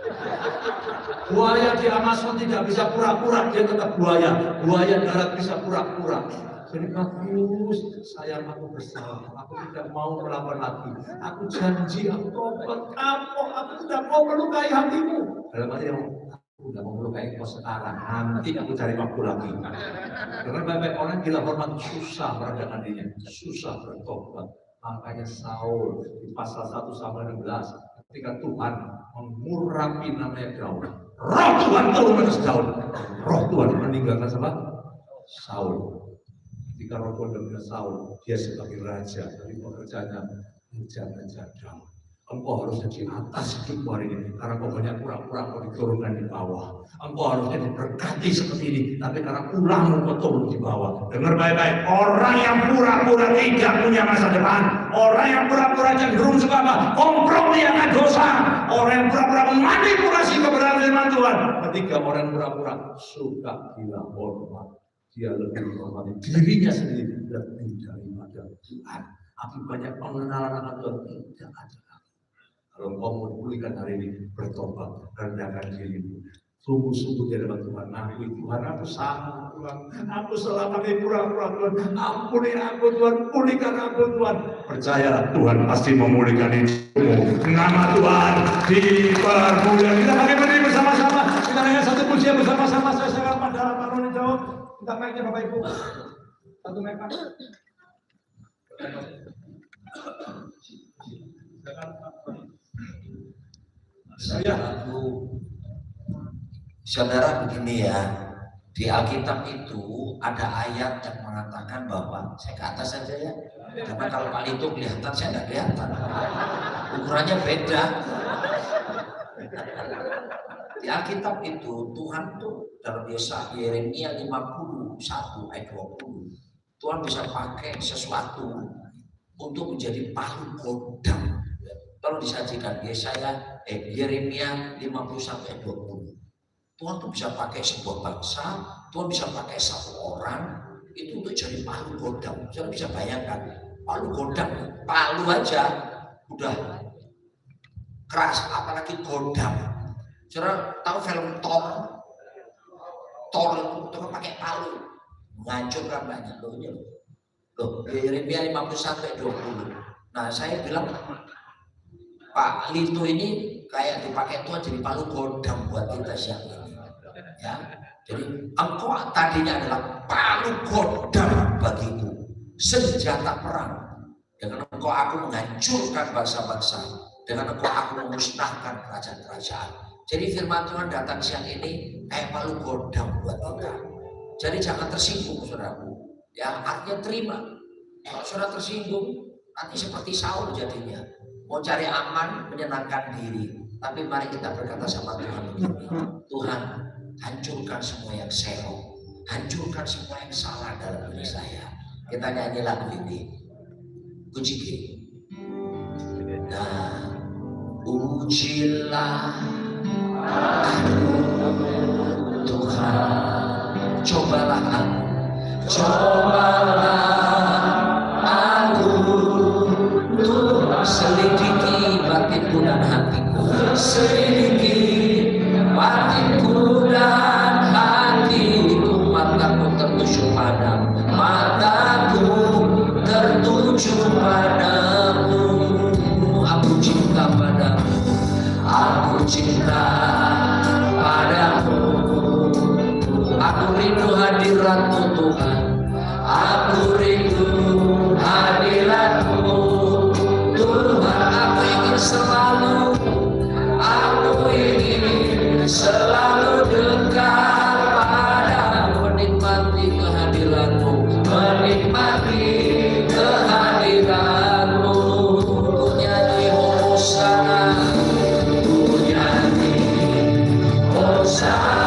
Buaya di Amazon tidak bisa pura-pura, dia tetap buaya. Buaya darat bisa pura-pura. Jadi bagus, sayang aku bersalah, aku tidak mau melakukan lagi. Aku janji, aku tobat, aku tidak mau melukai hatimu. Dalam arti yang aku tidak mau melukai kau sekarang, nanti aku cari waktu lagi. Karena banyak orang gila hormat susah meredakan dirinya, susah bertobat. Makanya Saul di pasal 1 Samuel 16 ketika Tuhan mengurapi namanya Daud, roh Tuhan turun atas Daud, roh Tuhan meninggalkan siapa? Saul. Ketika roh Tuhan meninggalkan Saul, dia sebagai raja, dari pekerjaannya menjaga Daud. Engkau harusnya di atas hidupmu hari ini, karena kau banyak pura-pura kau diturunkan di bawah. Engkau harusnya diberkati seperti ini, tapi karena ulangmu kau turun di bawah. Dengar baik-baik, orang yang pura-pura tidak punya masa depan, orang yang pura-pura cenderung suka apa? Kompromi akan dosa, orang yang pura-pura memanipulasi kebenaran firman Tuhan. Ketika orang yang pura-pura suka gila hormat, dia lebih menghormati dirinya sendiri lebih daripada Tuhan. Tapi banyak pengenalan akan Tuhan tidak ada. Kalau kau mau pulihkan hari ini, bertobat, rendahkan dirimu. Sungguh-sungguh di hadapan Tuhan, ngakui Tuhan, aku salah Tuhan, aku salah pakai pura-pura Tuhan, ampuni aku Tuhan, pulihkan aku Tuhan. Percayalah Tuhan pasti memulihkan hidupmu. Nama Tuhan dipermuliakan. Kita pakai berdiri bersama-sama, kita dengar satu pujian bersama-sama. Saya serahkan pada Pak Roni jawab. Kita mic-nya Bapak Ibu. Satu mic Pak. Saudara begini ya, di Alkitab itu ada ayat yang mengatakan bahwa saya ke atas saja ya, karena kalau kali itu kelihatan saya nggak kelihatan, ukurannya beda. Di Alkitab itu Tuhan tuh dalam Yeremia 51 ayat 20, Tuhan bisa pakai sesuatu untuk menjadi palu godam. Kalau disajikan Yeremia 51 ayat 20. Tuhan tuh bisa pakai sebuah bangsa, Tuhan bisa pakai satu orang itu untuk jadi palu godam. Saudara bisa bayangkan, palu godam, palu aja udah keras, apalagi godam. Saudara tahu film Thor itu pakai palu, menghancurkan banyak loh. Yeremia 51 ayat 20. Nah saya bilang Pak Lito ini kayak dipakai Tuhan jadi palu godam buat kita siang ini. Ya, jadi engkau tadinya adalah palu godam bagiku, senjata perang. Dengan engkau aku menghancurkan bangsa-bangsa, dengan engkau aku memusnahkan kerajaan-kerajaan. Jadi firman Tuhan datang siang ini kayak palu godam buat kita. Jadi jangan tersinggung saudaraku. Ya artinya terima. Kalau saudara tersinggung, nanti seperti Saul jadinya. Mau cari aman, menyenangkan diri. Tapi mari kita berkata sama Tuhan begini, Tuhan, hancurkan semua yang selo, hancurkan semua yang salah dalam diri saya. Kita nyanyi lagu ini, puji. Nah, ujilah aku Tuhan, cobalah aku, Tuhan, selidiki batinku dan hatiku, selidiki batinku dan hatiku. Mataku tertuju padamu, aku cinta padamu, aku cinta padamu. Aku rindu hadiratmu Tuhan, aku rindu hadiratmu Tuhan. Aku ingin selalu dekat padamu, menikmati kehadiranmu, menikmati kehadiranmu. Ku nyanyi Hosana, ku nyanyi Hosana.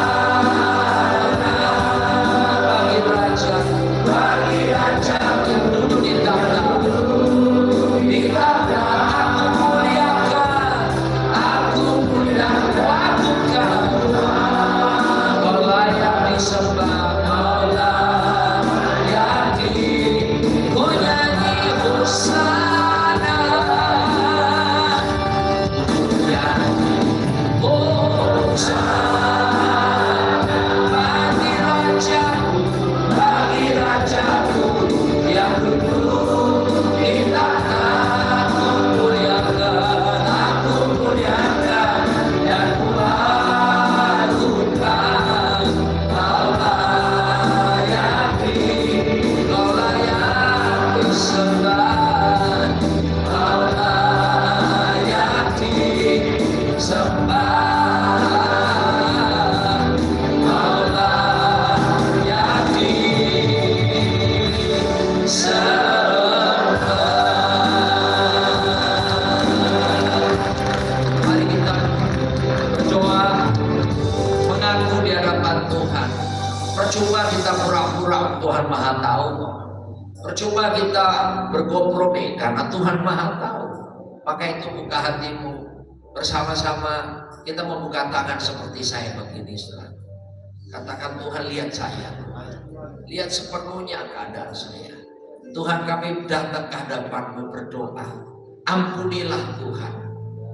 Percuma kita pura-pura Tuhan Maha tahu. Percuma kita berkompromi karena Tuhan Maha tahu. Maka itu buka hatimu, bersama-sama kita membuka tangan seperti saya begini, saudara. Katakan, Tuhan, lihat saya, lihat sepenuhnya keadaan saya. Tuhan, kami datang ke hadapan-Mu berdoa, ampunilah Tuhan.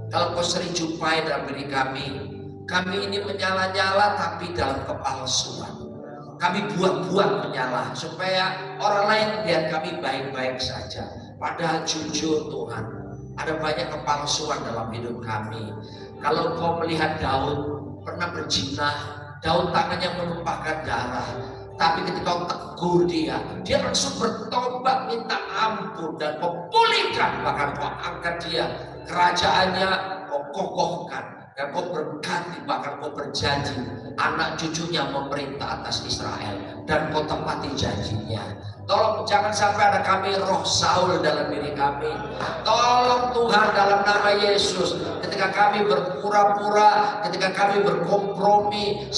Kalau Kau sering jumpai dalam diri kami ini menyala-nyala tapi dalam kepalsuan. Kami buat-buat menyala supaya orang lain lihat kami baik-baik saja. Padahal jujur Tuhan, ada banyak kepalsuan dalam hidup kami. Kalau Kau melihat Daud pernah berzina, Daud tangannya menumpahkan darah. Tapi ketika Kau tegur dia langsung bertobat minta ampun dan Kau pulihkan, bahkan Kau angkat dia, kerajaannya Kau kokohkan. Dan Kau berkati, bahkan Kau berjanji anak cucunya memerintah atas Israel, dan Kau tepati janjinya. Tolong jangan sampai ada kami roh Saul dalam diri kami. Tolong Tuhan dalam nama Yesus, ketika kami berpura-pura, ketika kami berkompromi,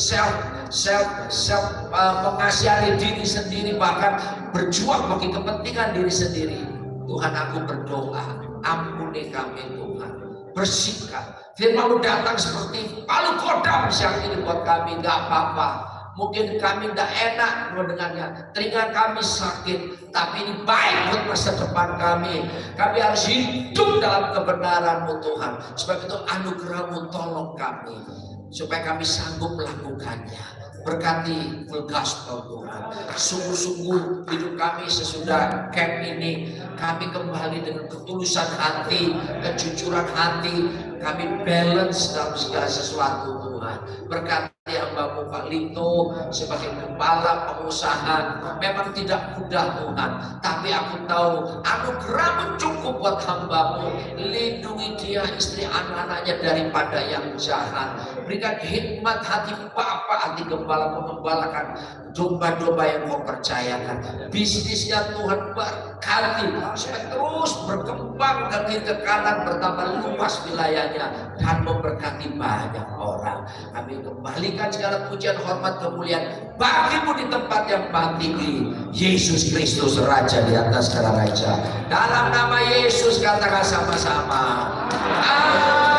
mengasihani diri sendiri, bahkan berjuang bagi kepentingan diri sendiri. Tuhan, aku berdoa, ampuni kami Tuhan, bersihkan. Firman-Mu datang seperti palu kodam siang ini buat kami. Gak apa-apa, mungkin kami gak enak mendengarnya, telinga kami sakit, tapi ini baik buat masa depan kami. Kami harus hidup dalam kebenaran-Mu Tuhan. Sebab itu anugerah-Mu tolong kami, supaya kami sanggup melakukannya. Berkati full gospel Tuhan. Sungguh-sungguh hidup kami sesudah camp ini, kami kembali dengan ketulusan hati, kejujuran hati. Kami balance dalam segala sesuatu Tuhan. Berkati hamba-Mu Pak Lito sebagai kepala pengusaha. Memang tidak mudah Tuhan, tapi aku tahu anugerah-Mu cukup buat hamba-Mu. Lindungi dia, istri, anak-anaknya daripada yang jahat. Berikan hikmat hati Bapa, hati gembala, mengembalakan domba-domba yang Kau percayakan. Bisnisnya Tuhan berkati supaya terus berkembang ke kiri ke kanan, bertambah luas wilayahnya, dan memberkati banyak orang. Kami kembalikan segala pujian, hormat, kemuliaan bagi-Mu di tempat yang paling tinggi. Yesus Kristus Raja di atas segala raja. Dalam nama Yesus katakan sama-sama, amin.